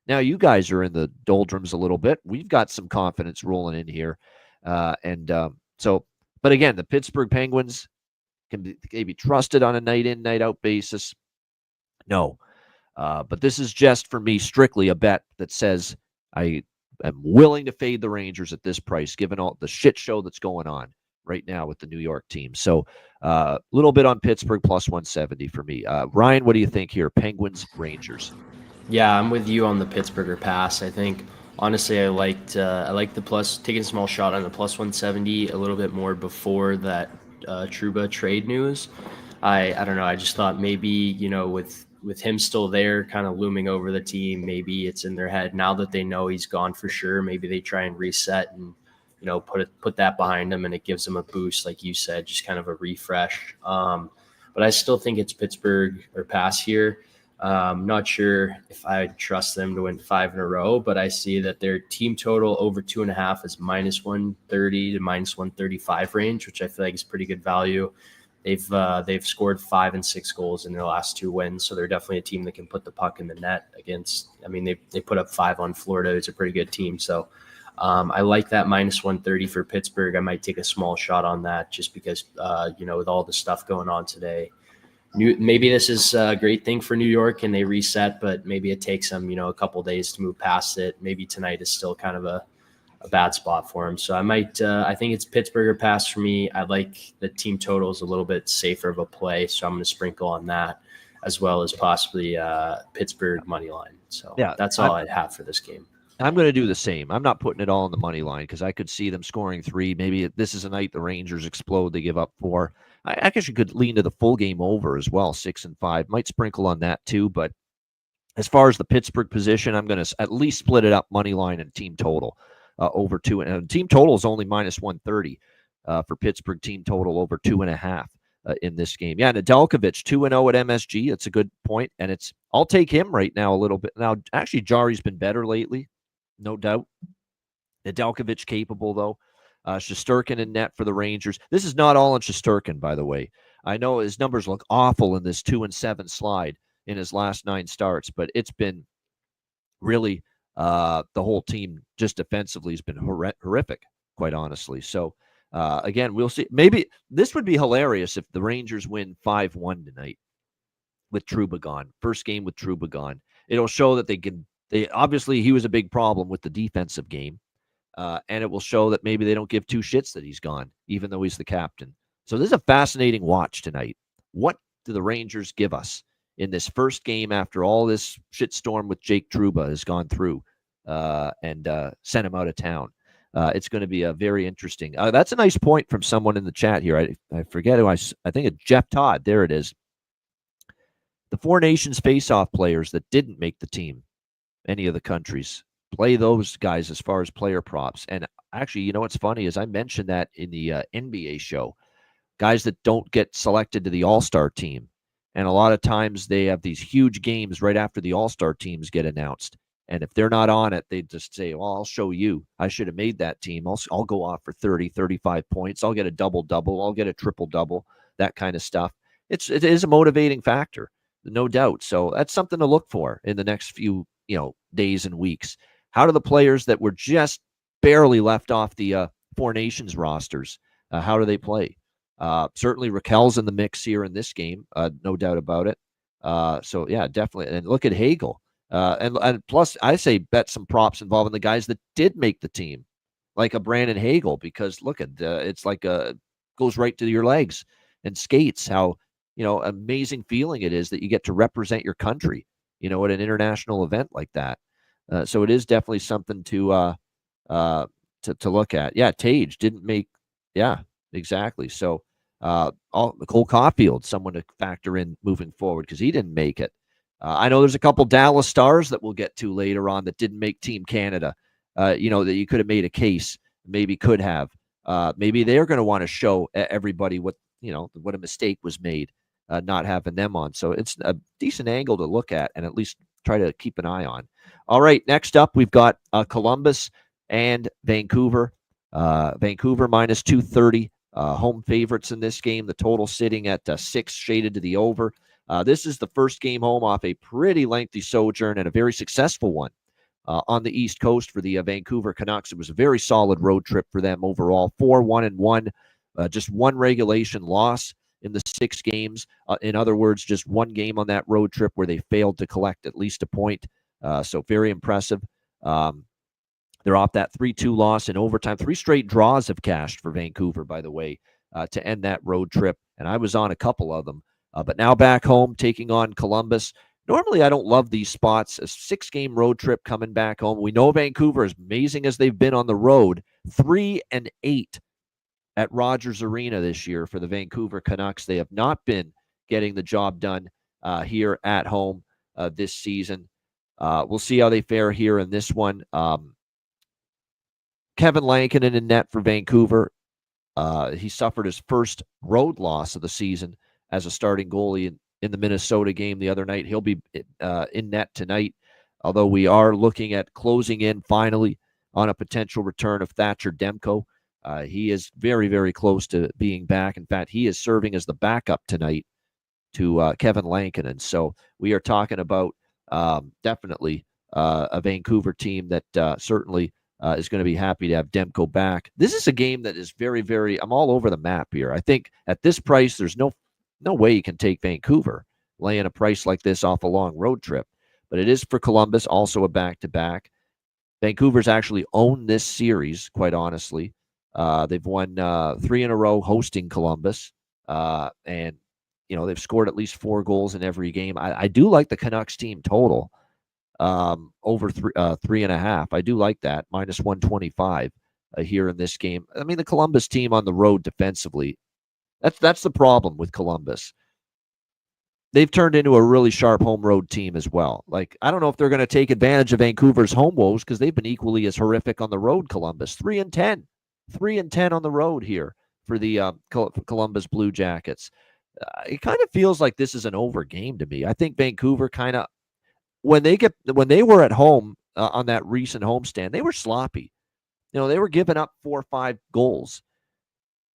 Now you guys are in the doldrums a little bit. We've got some confidence rolling in here. But again, the Pittsburgh Penguins, can they be trusted on a night-in, night-out basis? No. But this is just, for me, strictly a bet that says I am willing to fade the Rangers at this price, given all the shit show that's going on right now with the New York team. So a little bit on Pittsburgh, plus 170 for me. Ryan, what do you think here? Penguins, Rangers. Yeah, I'm with you on the Pittsburgher pass. I think, honestly, I liked the plus, taking a small shot on the plus 170 a little bit more before that Trouba trade news. I don't know. I just thought maybe, with him still there, kind of looming over the team, maybe it's in their head now that they know he's gone for sure. Maybe they try and reset and, put that behind them, and it gives them a boost, like you said, just kind of a refresh. But I still think it's Pittsburgh or pass here. Not sure if I trust them to win 5 in a row, but I see that their team total over 2.5 is minus 130 to minus 135 range, which I feel like is pretty good value. They've scored 5 and 6 goals in their last 2 wins, so they're definitely a team that can put the puck in the net against. I mean, they put up 5 on Florida. It's a pretty good team, so I like that minus 130 for Pittsburgh. I might take a small shot on that just because with all the stuff going on today. Maybe this is a great thing for New York and they reset, but maybe it takes them, a couple days to move past it. Maybe tonight is still kind of a bad spot for them. So I think it's Pittsburgh or pass for me. I like the team totals a little bit safer of a play. So I'm going to sprinkle on that as well as possibly Pittsburgh money line. So that's all I have for this game. I'm going to do the same. I'm not putting it all on the money line because I could see them scoring 3. Maybe this is a night the Rangers explode. They give up 4. I actually could lean to the full game over as well, 6 and 5. Might sprinkle on that too. But as far as the Pittsburgh position, I'm going to at least split it up money line and team total over 2. And team total is only minus 130 for Pittsburgh. Team total over 2.5 in this game. Yeah, Nedeljkovic 2-0 at MSG. That's a good point, and I'll take him right now a little bit. Now, actually, Jari's been better lately, no doubt. Nedeljkovic capable though. Shesterkin in net for the Rangers. This is not all on Shesterkin, by the way. I know his numbers look awful in this 2-7 slide in his last 9 starts, but it's been really the whole team just defensively has been horrific, quite honestly. So, again, we'll see. Maybe this would be hilarious if the Rangers win 5-1 tonight with Trouba gone. First game with Trouba gone. It'll show that they obviously he was a big problem with the defensive game. And it will show that maybe they don't give 2 shits that he's gone, even though he's the captain. So this is a fascinating watch tonight. What do the Rangers give us in this first game after all this shitstorm with Jake Trouba has gone through and sent him out of town? It's going to be a very interesting. That's a nice point from someone in the chat here. I forget who I think it's Jeff Todd. There it is. The 4 Nations face-off players that didn't make the team, any of the countries, play those guys as far as player props. And actually, you know what's funny is I mentioned that in the NBA show. Guys that don't get selected to the All-Star team. And a lot of times they have these huge games right after the All-Star teams get announced. And if they're not on it, they just say, well, I'll show you. I should have made that team. I'll go off for 30, 35 points. I'll get a double-double. I'll get a triple-double, that kind of stuff. It is a motivating factor, no doubt. So that's something to look for in the next few days and weeks. How do the players that were just barely left off the 4 Nations rosters, how do they play? Certainly Raquel's in the mix here in this game, no doubt about it. So, yeah, definitely. And look at Hagel. And plus, I say bet some props involving the guys that did make the team, like a Brandon Hagel, because look at it's like goes right to your legs and skates. How amazing feeling it is that you get to represent your country, at an international event like that. So it is definitely something to look at. Yeah, Tage didn't make. Yeah, exactly. So Cole Caulfield, someone to factor in moving forward because he didn't make it. I know there's a couple Dallas Stars that we'll get to later on that didn't make Team Canada. That you could have made a case, maybe could have. Maybe they're going to want to show everybody what a mistake was made, not having them on. So it's a decent angle to look at and at least try to keep an eye on. All right, next up we've got Columbus and Vancouver. Vancouver minus 230, home favorites in this game. The total sitting at 6, shaded to the over. This is the first game home off a pretty lengthy sojourn and a very successful one on the East Coast for the Vancouver Canucks. It was a very solid road trip for them overall. 4-1-1, just one regulation loss in the 6 games. In other words, just one game on that road trip where they failed to collect at least a point. So very impressive. They're off that 3-2 loss in overtime. 3 straight draws have cashed for Vancouver, by the way, to end that road trip. And I was on a couple of them. But now back home, taking on Columbus. Normally, I don't love these spots. A 6-game road trip coming back home. We know Vancouver, as amazing as they've been on the road, 3-8 at Rogers Arena this year for the Vancouver Canucks. They have not been getting the job done here at home this season. We'll see how they fare here in this one. Kevin Lankinen in net for Vancouver. He suffered his first road loss of the season as a starting goalie in the Minnesota game the other night. He'll be in net tonight, although we are looking at closing in finally on a potential return of Thatcher Demko. He is very, very close to being back. In fact, he is serving as the backup tonight to Kevin Lankinen. So we are talking about definitely a Vancouver team that certainly is going to be happy to have Demko back. This is a game that is very, very, I'm all over the map here. I think at this price, there's no way you can take Vancouver laying a price like this off a long road trip. But it is for Columbus, also a back-to-back. Vancouver's actually owned this series, quite honestly. They've won 3 in a row hosting Columbus. And, they've scored at least 4 goals in every game. I do like the Canucks team total over 3.5. I do like that, minus 125 here in this game. I mean, the Columbus team on the road defensively, that's the problem with Columbus. They've turned into a really sharp home road team as well. Like, I don't know if they're going to take advantage of Vancouver's home woes because they've been equally as horrific on the road, Columbus. 3-10. 3-10 on the road here for the Columbus Blue Jackets. It kind of feels like this is an over game to me. I think Vancouver kind of, when they were at home on that recent homestand, they were sloppy. they were giving up 4 or 5 goals.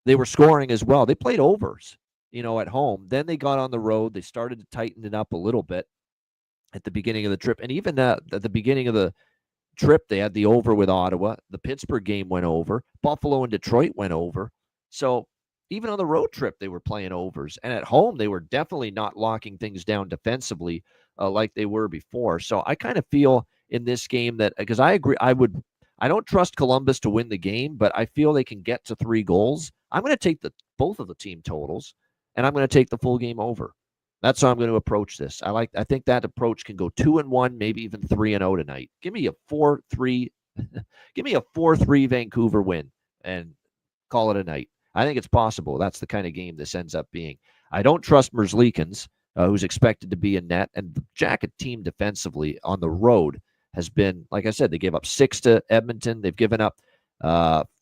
They were scoring as well. They played overs, at home. Then they got on the road. They started to tighten it up a little bit at the beginning of the trip. And even at the beginning of the trip, they had the over with Ottawa. The Pittsburgh game went over. Buffalo and Detroit went over. So even on the road trip, they were playing overs. And at home, they were definitely not locking things down defensively like they were before. So I kind of feel in this game that, because I agree, I don't trust Columbus to win the game, but I feel they can get to 3 goals. I'm going to take both of the team totals, and I'm going to take the full game over. That's how I'm going to approach this. I think that approach can go 2-1, maybe even 3-0 tonight. Give me a 4-3, give me a 4-3 Vancouver win and call it a night. I think it's possible. That's the kind of game this ends up being. I don't trust Merzlikins, who's expected to be in net, and the Jacket team defensively on the road has been, like I said, they gave up 6 to Edmonton. They've given up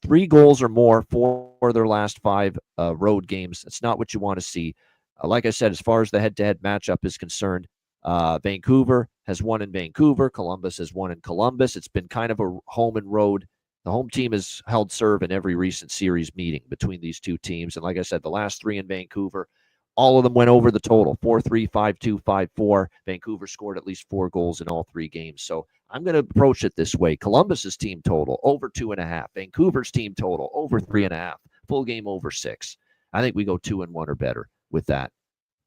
3 goals or more for their last 5 road games. It's not what you want to see. Like I said, as far as the head-to-head matchup is concerned, Vancouver has won in Vancouver. Columbus has won in Columbus. It's been kind of a home and road. The home team has held serve in every recent series meeting between these two teams. And like I said, the last 3 in Vancouver, all of them went over the total, 4-3, 5-2, 5-4. Vancouver scored at least 4 goals in all 3 games. So I'm going to approach it this way. Columbus's team total, over 2.5. Vancouver's team total, over 3.5. Full game, over 6. I think we go 2-1 or better with that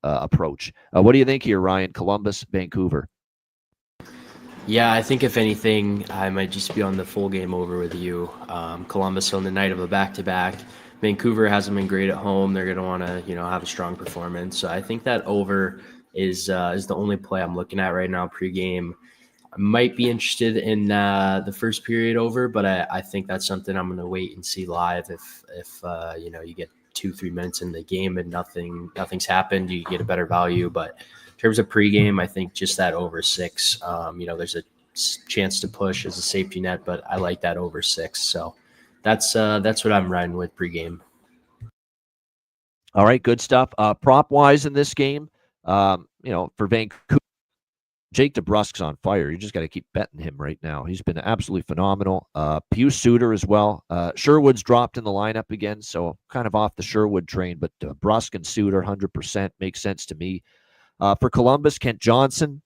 approach. What do you think here, Ryan? Columbus, Vancouver? Yeah, I think if anything, I might just be on the full game over with you. Columbus on the night of a back-to-back. Vancouver hasn't been great at home. They're going to want to, have a strong performance. So I think that over is the only play I'm looking at right now pregame. I might be interested in the first period over, but I think that's something I'm going to wait and see live. If you get 2-3 minutes in the game and nothing's happened, you get a better value. But in terms of pregame, I think just that over 6. There's a chance to push as a safety net, but I like that over 6. So that's what I'm riding with pregame. All right, good stuff. Prop wise in this game, for Vancouver, Jake DeBrusk's on fire. You just got to keep betting him right now. He's been absolutely phenomenal. Pius Suter as well. Sherwood's dropped in the lineup again, so kind of off the Sherwood train, but Brusk and Suter, 100% makes sense to me. For Columbus, Kent Johnson,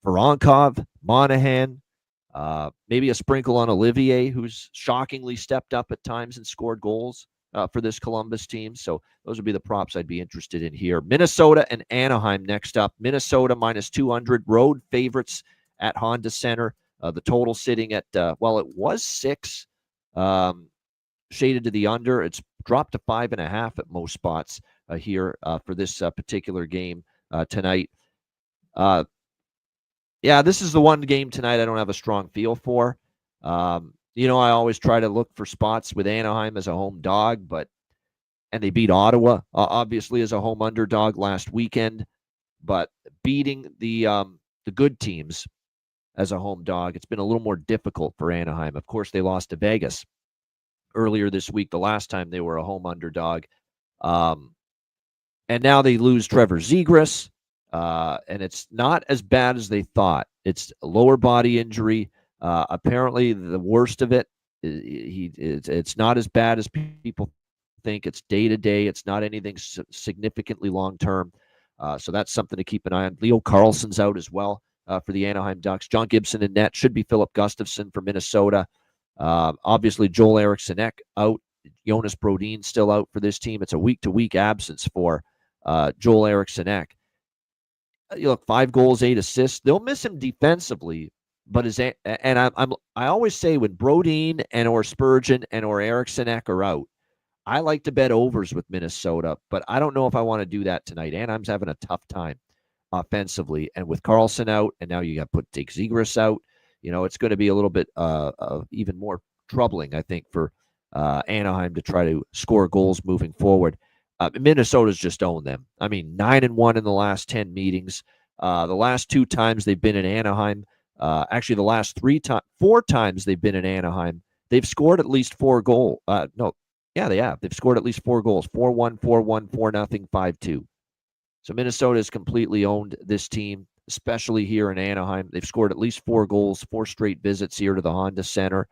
Voronkov, Monahan, maybe a sprinkle on Olivier, who's shockingly stepped up at times and scored goals for this Columbus team. So those would be the props I'd be interested in here. Minnesota and Anaheim next up. Minnesota minus 200, road favorites at Honda Center. The total sitting at, it was 6, shaded to the under. It's dropped to 5.5 at most spots here for this particular game tonight. This is the one game tonight I don't have a strong feel for. I always try to look for spots with Anaheim as a home dog, and they beat Ottawa, obviously, as a home underdog last weekend. But beating the good teams as a home dog, it's been a little more difficult for Anaheim. Of course, they lost to Vegas earlier this week, the last time they were a home underdog. And now they lose Trevor Zegras, and it's not as bad as they thought. It's a lower body injury. Apparently, the worst of it, it's not as bad as people think. It's day-to-day. It's not anything significantly long-term. So that's something to keep an eye on. Leo Carlson's out as well for the Anaheim Ducks. John Gibson in net. Should be Philip Gustafson for Minnesota. Obviously, Joel Eriksson out. Jonas Brodin still out for this team. It's a week-to-week absence for Joel Eriksson. Look, 5 goals, 8 assists. They'll miss him defensively. But I always say when Brodin and or Spurgeon and or Eriksson are out, I like to bet overs with Minnesota, but I don't know if I want to do that tonight. Anaheim's having a tough time offensively, and with Carlson out, and now you got to take Zegras out. It's going to be a little bit even more troubling, I think, for Anaheim to try to score goals moving forward. Minnesota's just owned them. 9-1 in the last 10 meetings. The last 2 times they've been in Anaheim. Actually, the last 4 times they've been in Anaheim, they've scored at least 4 goals. They have. They've scored at least 4 goals. 4-1, 4-1, 4-0, 5-2. So Minnesota has completely owned this team, especially here in Anaheim. They've scored at least 4 goals, 4 straight visits here to the Honda Center.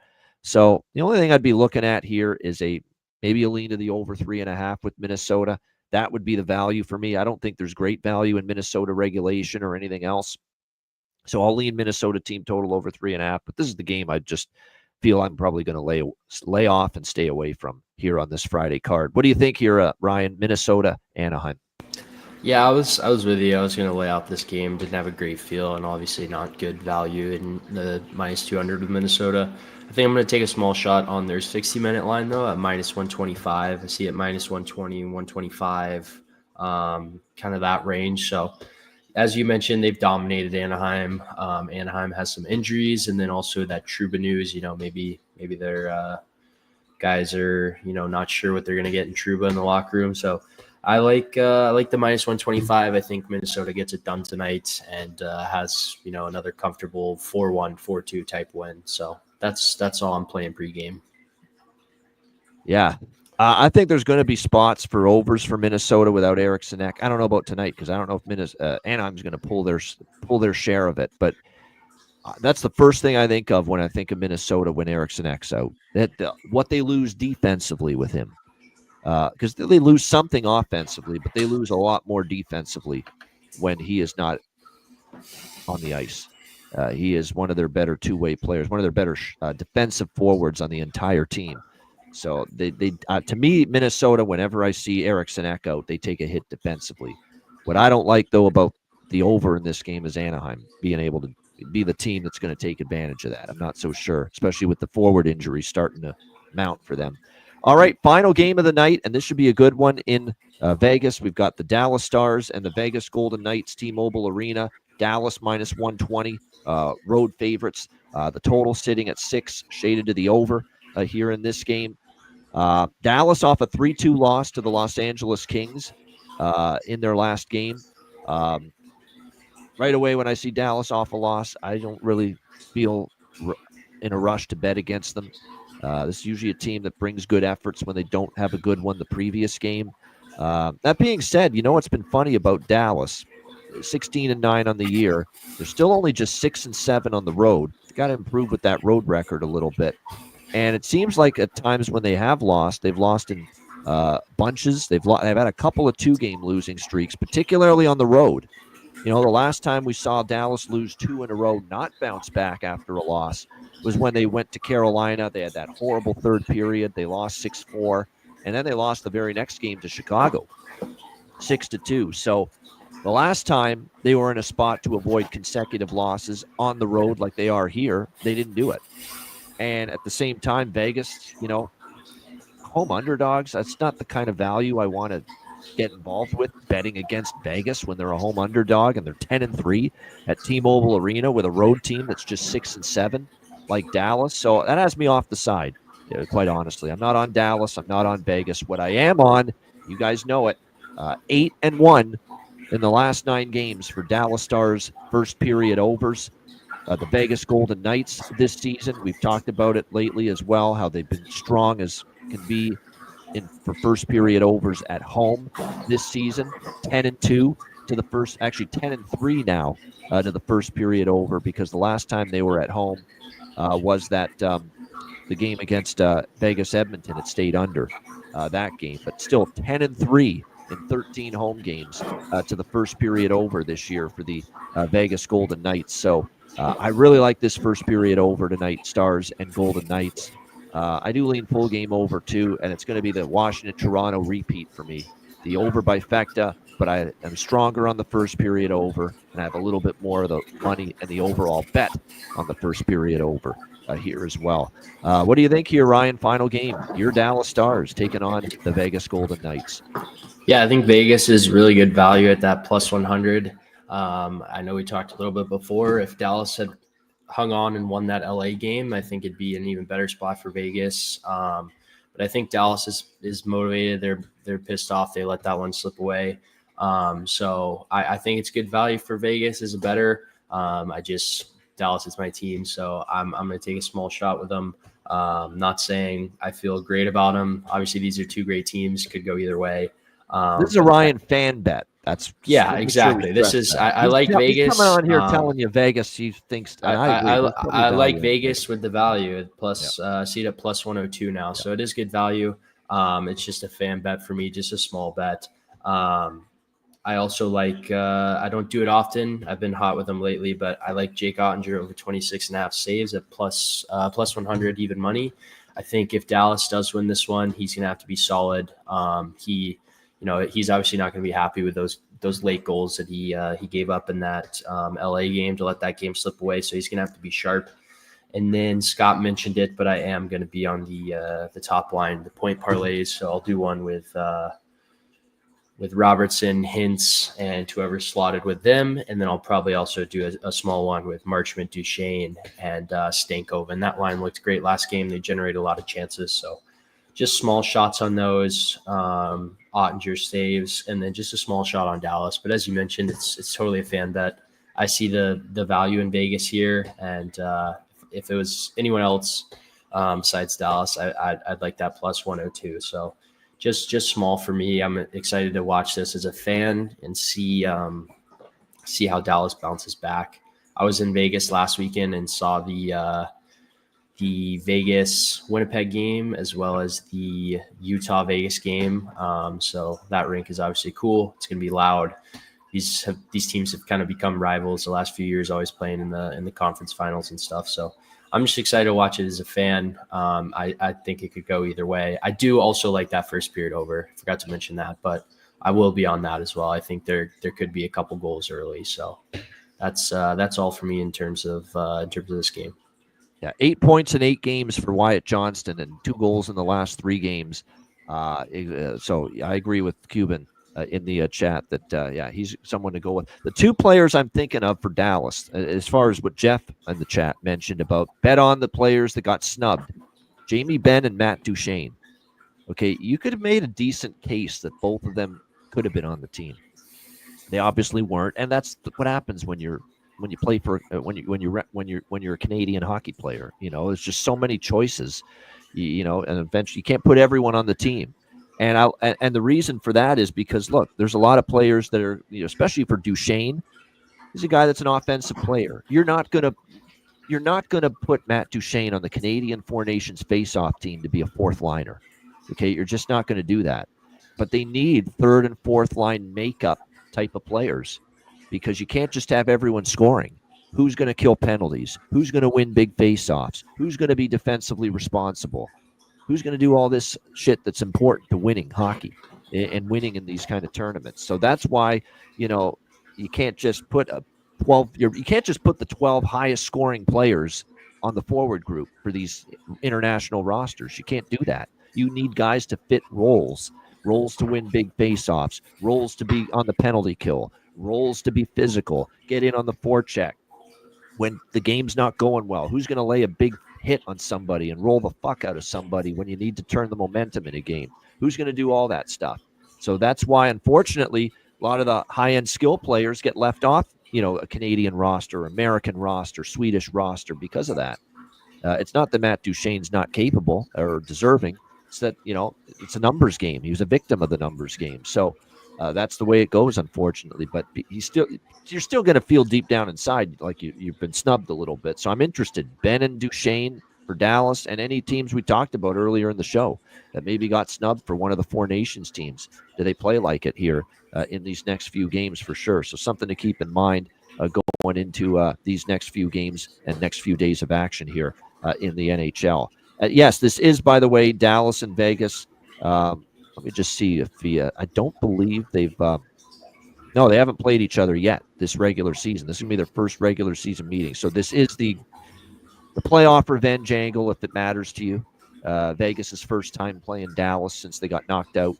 So the only thing I'd be looking at here is maybe a lean to the over 3.5 with Minnesota. That would be the value for me. I don't think there's great value in Minnesota regulation or anything else. So I'll lean Minnesota team total over 3.5. But this is the game I just feel I'm probably going to lay off and stay away from here on this Friday card. What do you think here, Ryan? Minnesota, Anaheim. Yeah, I was with you. I was going to lay out this game. Didn't have a great feel, and obviously not good value in the minus 200 with Minnesota. I think I'm going to take a small shot on their 60-minute line, though, at minus 125. I see it minus 120, 125, kind of that range. So, as you mentioned, they've dominated Anaheim. Anaheim has some injuries, and then also that Trouba news. Maybe their guys are not sure what they're going to get in Trouba in the locker room. So I like the minus 125. I think Minnesota gets it done tonight and has another comfortable 4-1, 4-2 type win. So that's all I'm playing pregame. Yeah. I think there's going to be spots for overs for Minnesota without Eric Sinek. I don't know about tonight because I don't know if Anaheim's going to pull their share of it. But that's the first thing I think of when I think of Minnesota when Eric Sinek's out. What they lose defensively with him, because they lose something offensively, but they lose a lot more defensively when he is not on the ice. He is one of their better two-way players, one of their better defensive forwards on the entire team. So they to me, Minnesota, whenever I see Eric Sinek out, they take a hit defensively. What I don't like, though, about the over in this game is Anaheim being able to be the team that's going to take advantage of that. I'm not so sure, especially with the forward injuries starting to mount for them. All right, final game of the night, and this should be a good one in Vegas. We've got the Dallas Stars and the Vegas Golden Knights, T-Mobile Arena. Dallas minus 120, road favorites. The total sitting at 6, shaded to the over here in this game. Dallas off a 3-2 loss to the Los Angeles Kings in their last game. Right away, when I see Dallas off a loss, I don't really feel in a rush to bet against them. This is usually a team that brings good efforts when they don't have a good one the previous game. That being said, what's been funny about Dallas? 16-9 on the year. They're still only just 6-7 on the road. They've got to improve with that road record a little bit. And it seems like at times when they have lost, they've lost in bunches. They've had a couple of 2-game losing streaks, particularly on the road. The last time we saw Dallas lose 2 in a row, not bounce back after a loss, was when they went to Carolina. They had that horrible third period. They lost 6-4, and then they lost the very next game to Chicago, 6-2. So the last time they were in a spot to avoid consecutive losses on the road like they are here, they didn't do it. And at the same time, Vegas, home underdogs, that's not the kind of value I want to get involved with, betting against Vegas when they're a home underdog and they're 10-3 at T-Mobile Arena with a road team that's just 6-7 like Dallas. So that has me off the side, quite honestly. I'm not on Dallas. I'm not on Vegas. What I am on, you guys know it, 8-1 in the last 9 games for Dallas Stars first period overs. The Vegas Golden Knights this season, we've talked about it lately as well, how they've been strong as can be for first period overs at home this season. 10-2 to the first, actually 10-3 now to the first period over, because the last time they were at home was that the game against Vegas Edmonton. It stayed under that game, but still 10-3 in 13 home games to the first period over this year for the Vegas Golden Knights. So I really like this first period over tonight, Stars and Golden Knights. I do lean full game over too, and it's going to be the Washington-Toronto repeat for me. The over by Fecta, but I am stronger on the first period over, and I have a little bit more of the money and the overall bet on the first period over here as well. What do you think here, Ryan? Final game, your Dallas Stars taking on the Vegas Golden Knights. Yeah, I think Vegas is really good value at that plus 100. I know we talked a little bit before. If Dallas had hung on and won that LA game, I think it'd be an even better spot for Vegas. But I think Dallas is motivated. They're pissed off. They let that one slip away. So I think it's good value for Vegas as a better. Dallas is my team, so I'm going to take a small shot with them. Not saying I feel great about them. Obviously, these are two great teams. Could go either way. This is a Ryan fan bet. That's Yeah, make sure we exactly. This stress is that. I like He's Vegas. coming on here telling you Vegas. He thinks, and I agree. There's probably I value like in Vegas with the value at Yeah. plus seat at plus 102 now, Yeah. so it is good value. It's just a fan bet for me, just a small bet. I also like I don't do it often. I've been hot with him lately, but I like Jake Ottinger over 26.5 saves at plus 100 even money. I think if Dallas does win this one, he's gonna have to be solid. He's obviously not gonna be happy with those late goals that he gave up in that LA game to let that game slip away. So he's gonna have to be sharp. And then Scott mentioned it, but I am going to be on the top line, the point parlays. So I'll do one with Robertson, Hintz, and whoever slotted with them. And then I'll probably also do a small one with Marchment, Duchesne, and Stankoven. And that line looked great last game. They generated a lot of chances. So just small shots on those, Ottinger saves, and then just a small shot on Dallas. But as you mentioned, it's totally a fan bet. I see the value in Vegas here, and if it was anyone else besides Dallas, I'd like that plus 102. So just small for me. I'm excited to watch this as a fan and see how Dallas bounces back. I was in Vegas last weekend and saw the Vegas Winnipeg game as well as the Utah Vegas game. So that rink is obviously cool. It's going to be loud. These teams have kind of become rivals the last few years, always playing in the conference finals and stuff. So I'm just excited to watch it as a fan. I think it could go either way. I do also like that first period over. Forgot to mention that, but I will be on that as well. I think there could be a couple goals early. So that's all for me in terms of this game. Yeah, 8 points in 8 games for Wyatt Johnston and 2 goals in the last 3 games. So I agree with Cuban in the chat that, he's someone to go with. The 2 players I'm thinking of for Dallas, as far as what Jeff in the chat mentioned about bet on the players that got snubbed, Jamie Benn and Matt Duchesne. Okay, you could have made a decent case that both of them could have been on the team. They obviously weren't, and that's what happens when you play for when you're a Canadian hockey player. There's just so many choices, and eventually you can't put everyone on the team. And the reason for that is because look, there's a lot of players that are, especially for Duchesne, he's a guy that's an offensive player. You're not gonna put Matt Duchesne on the Canadian Four Nations face-off team to be a fourth liner. Okay, you're just not going to do that. But they need third and fourth line makeup type of players because you can't just have everyone scoring. Who's going to kill penalties? Who's going to win big face-offs? Who's going to be defensively responsible? Who's going to do all this shit that's important to winning hockey and winning in these kind of tournaments? So that's why, you can't just put you can't just put the 12 highest scoring players on the forward group for these international rosters. You can't do that. You need guys to fit roles to win big face-offs, roles to be on the penalty kill, roles to be physical, get in on the forecheck. When the game's not going well, who's going to lay a big hit on somebody and roll the fuck out of somebody when you need to turn the momentum in a game? Who's going to do all that stuff? So that's why, unfortunately, a lot of the high-end skill players get left off, a Canadian roster, American roster, Swedish roster because of that. It's not that Matt Duchesne's not capable or deserving. It's that, it's a numbers game. He was a victim of the numbers game. So that's the way it goes, unfortunately. But you're still going to feel deep down inside like you've been snubbed a little bit. So I'm interested. Ben and Duchesne for Dallas and any teams we talked about earlier in the show that maybe got snubbed for one of the Four Nations teams. Do they play like it here in these next few games for sure? So something to keep in mind going into these next few games and next few days of action here in the NHL. Yes, this is, by the way, Dallas and Vegas. Let me just see if I don't believe they've no, they haven't played each other yet this regular season. This is going to be their first regular season meeting. So this is the playoff revenge angle, if it matters to you. Vegas' first time playing Dallas since they got knocked out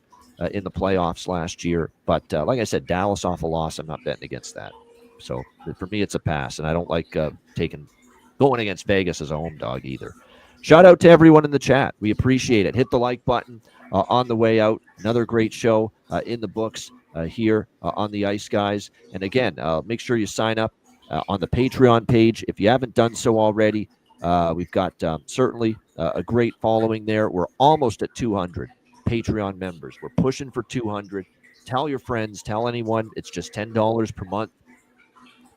in the playoffs last year. But like I said, Dallas off a loss. I'm not betting against that. So for me, it's a pass, and I don't like going against Vegas as a home dog either. Shout out to everyone in the chat. We appreciate it. Hit the like button on the way out. Another great show in the books here on the Ice Guys. And again, make sure you sign up on the Patreon page if you haven't done so already. We've got certainly a great following there. We're almost at 200 Patreon members. We're pushing for 200. tell your friends, tell anyone. It's just $10 per month.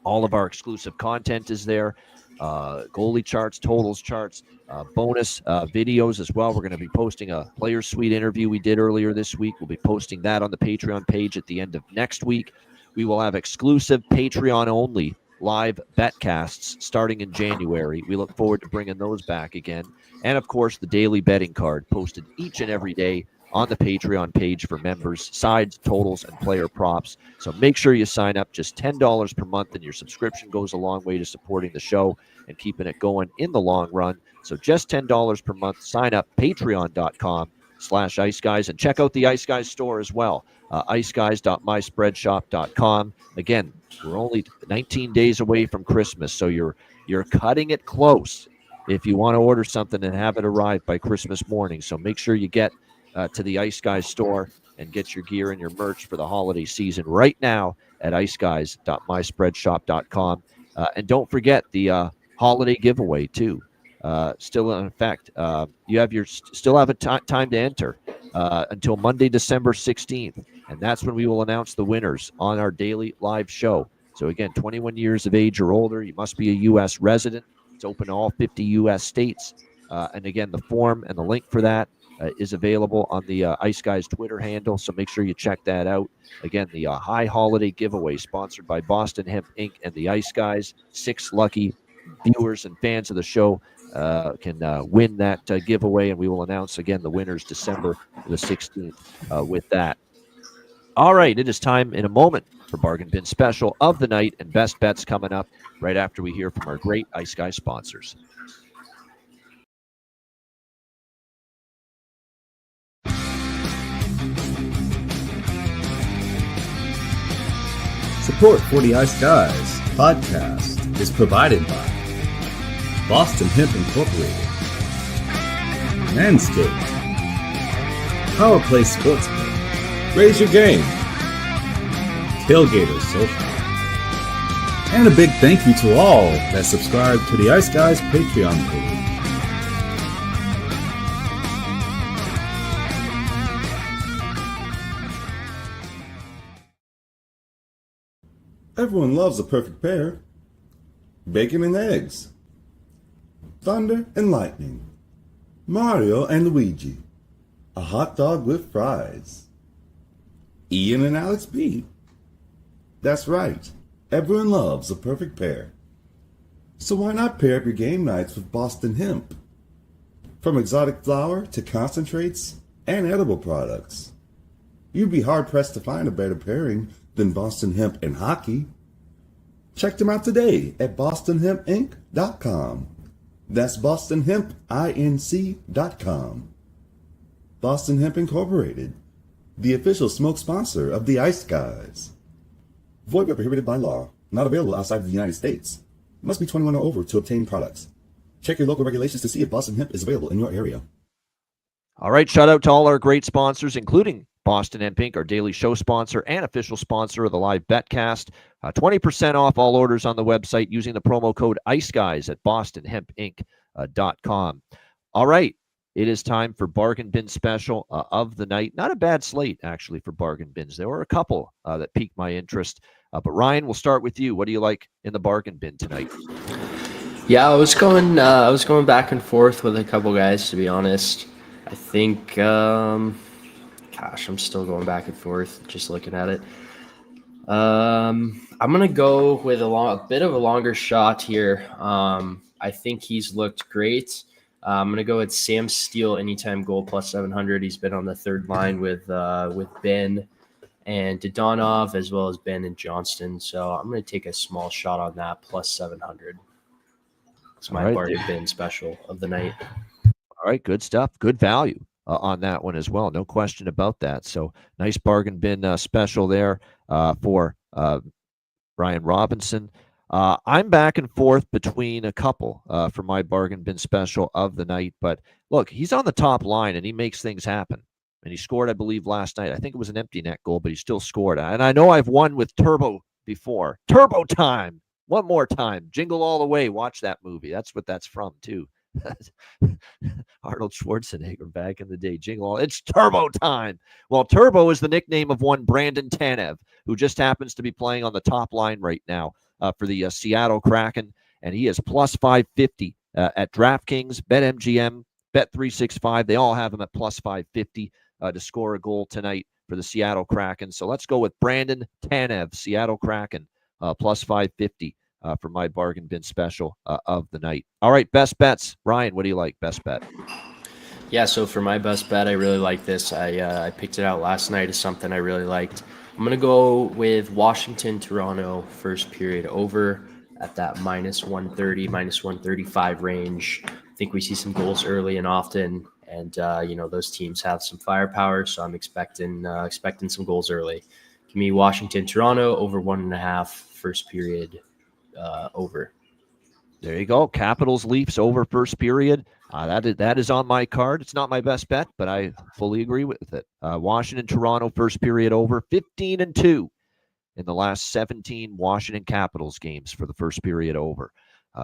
All of our exclusive content is there. Goalie charts, totals charts, bonus videos as well. We're going to be posting a Player Suite interview we did earlier this week. We'll be posting that on the Patreon page at the end of next week. We will have exclusive Patreon-only live betcasts starting in January. We look forward to bringing those back again. And, of course, the daily betting card posted each and every day on the Patreon page for members, sides, totals, and player props. So make sure you sign up. Just $10 per month, and your subscription goes a long way to supporting the show and keeping it going in the long run. So just $10 per month. Sign up, patreon.com/IceGuys, and check out the Ice Guys store as well, iceguys.myspreadshop.com. Again, we're only 19 days away from Christmas, so you're cutting it close if you want to order something and have it arrive by Christmas morning. So make sure you get to the Ice Guys store and get your gear and your merch for the holiday season right now at iceguys.myspreadshop.com. And don't forget the holiday giveaway too. Still in effect. You have still have a time to enter until Monday, December 16th, and that's when we will announce the winners on our daily live show. So again, 21 years of age or older, you must be a U.S. resident. It's open to all 50 U.S. states. And again, the form and the link for that is available on the Ice Guys Twitter handle, so make sure you check that out. Again, the High Holiday Giveaway, sponsored by Boston Hemp Inc. and the Ice Guys. 6 lucky viewers and fans of the show can win that giveaway, and we will announce again the winners December the 16th with that. All right, it is time in a moment for Bargain Bin Special of the night and best bets coming up right after we hear from our great Ice Guys sponsors. Support for the Ice Guys podcast is provided by Boston Hemp Incorporated, Manscaped, Power Play Sportsbook, Raise Your Game, Tailgater Sofa, and a big thank you to all that subscribe to the Ice Guys Patreon page. Everyone loves a perfect pair. Bacon and eggs. Thunder and lightning. Mario and Luigi. A hot dog with fries. Ian and Alex B. That's right. Everyone loves a perfect pair. So why not pair up your game nights with Boston Hemp? From exotic flower to concentrates and edible products. You'd be hard-pressed to find a better pairing than Boston Hemp and hockey. Check them out today at bostonhempinc.com. That's bostonhempinc.com. Boston Hemp Incorporated, the official smoke sponsor of the Ice Guys. Void where prohibited by law. Not available outside of the United States. Must be 21 or over to obtain products. Check your local regulations to see if Boston Hemp is available in your area. All right, shout out to all our great sponsors, including Boston Hemp Inc., our daily show sponsor and official sponsor of the live betcast. 20% off all orders on the website using the promo code IceGuys at bostonhempinc.com. All right, it is time for Bargain Bin Special of the night. Not a bad slate, actually, for bargain bins. There were a couple that piqued my interest. But Ryan, we'll start with you. What do you like in the bargain bin tonight? Yeah, I was going back and forth with a couple guys, to be honest. I think, I'm still going back and forth just looking at it. I'm going to go with a bit of a longer shot here. I think he's looked great. I'm going to go with Sam Steele, anytime goal plus 700. He's been on the third line with Ben and Dodonov, as well as Ben and Johnston. So I'm going to take a small shot on that, plus 700. It's my bargain bin special of the night. All right, good stuff. Good value on that one as well. No question about that. So nice bargain bin special there for Brian Robinson. I'm back and forth between a couple for my bargain bin special of the night. But look, he's on the top line and he makes things happen. And he scored, I believe, last night. I think it was an empty net goal, but he still scored. And I know I've won with Turbo before. Turbo time. One more time. Jingle All the Way. Watch that movie. That's what that's from, too. Arnold Schwarzenegger back in the day. Jingle all. It's Turbo time. Well, Turbo is the nickname of one Brandon Tanev, who just happens to be playing on the top line right now for the Seattle Kraken, and he is plus 550 at DraftKings, BetMGM, Bet365. They all have him at plus 550 to score a goal tonight for the Seattle Kraken. So let's go with Brandon Tanev, Seattle Kraken, plus 550 for my bargain bin special of the night. All right, best bets. Ryan, what do you like? Best bet. Yeah, so for my best bet, I really like this. I picked it out last night as something I really liked. I'm going to go with Washington-Toronto first period over at that minus 130, minus 135 range. I think we see some goals early and often, and those teams have some firepower, so I'm expecting some goals early. Give me Washington-Toronto over 1.5 first period over. There you go. Capitals Leafs over first period. That is on my card. It's not my best bet, but I fully agree with it. Washington, Toronto, first period over. 15-2 in the last 17 Washington Capitals games for the first period over.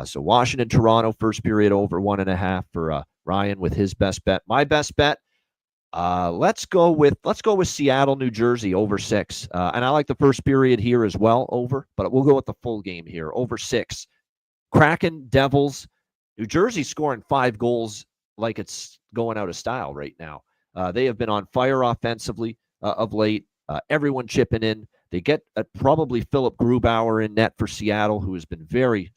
So Washington, Toronto, first period over 1.5 for Ryan with his best bet. My best bet. Let's go with Seattle, New Jersey over 6. And I like the first period here as well over, but we'll go with the full game here over 6. Kraken, Devils. New Jersey scoring 5 goals like it's going out of style right now. They have been on fire offensively of late. Everyone chipping in. They get probably Philip Grubauer in net for Seattle, who has been very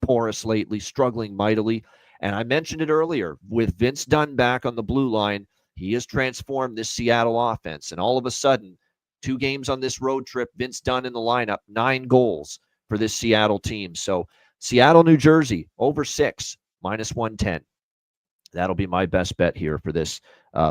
porous lately, struggling mightily. And I mentioned it earlier, with Vince Dunn back on the blue line, he has transformed this Seattle offense. And all of a sudden, 2 games on this road trip, Vince Dunn in the lineup, 9 goals for this Seattle team. So Seattle, New Jersey, over 6, minus 110. That'll be my best bet here for this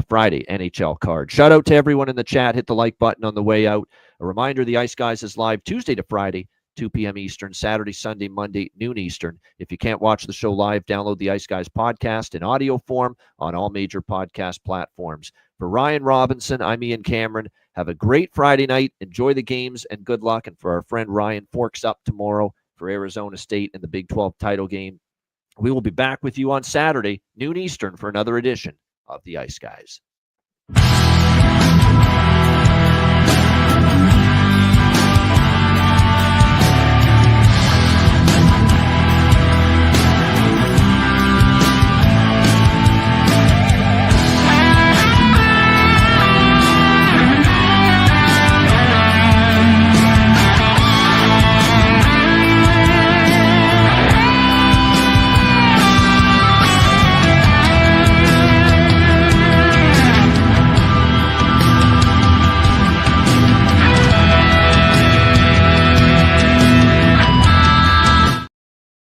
Friday NHL card. Shout out to everyone in the chat. Hit the like button on the way out. A reminder, the Ice Guys is live Tuesday to Friday, 2 p.m. Eastern, Saturday, Sunday, Monday, noon Eastern. If you can't watch the show live, download the Ice Guys podcast in audio form on all major podcast platforms. For Ryan Robinson, I'm Ian Cameron. Have a great Friday night. Enjoy the games and good luck. And for our friend Ryan, forks up tomorrow for Arizona State in the Big 12 title game. We will be back with you on Saturday, noon Eastern, for another edition of the Ice Guys.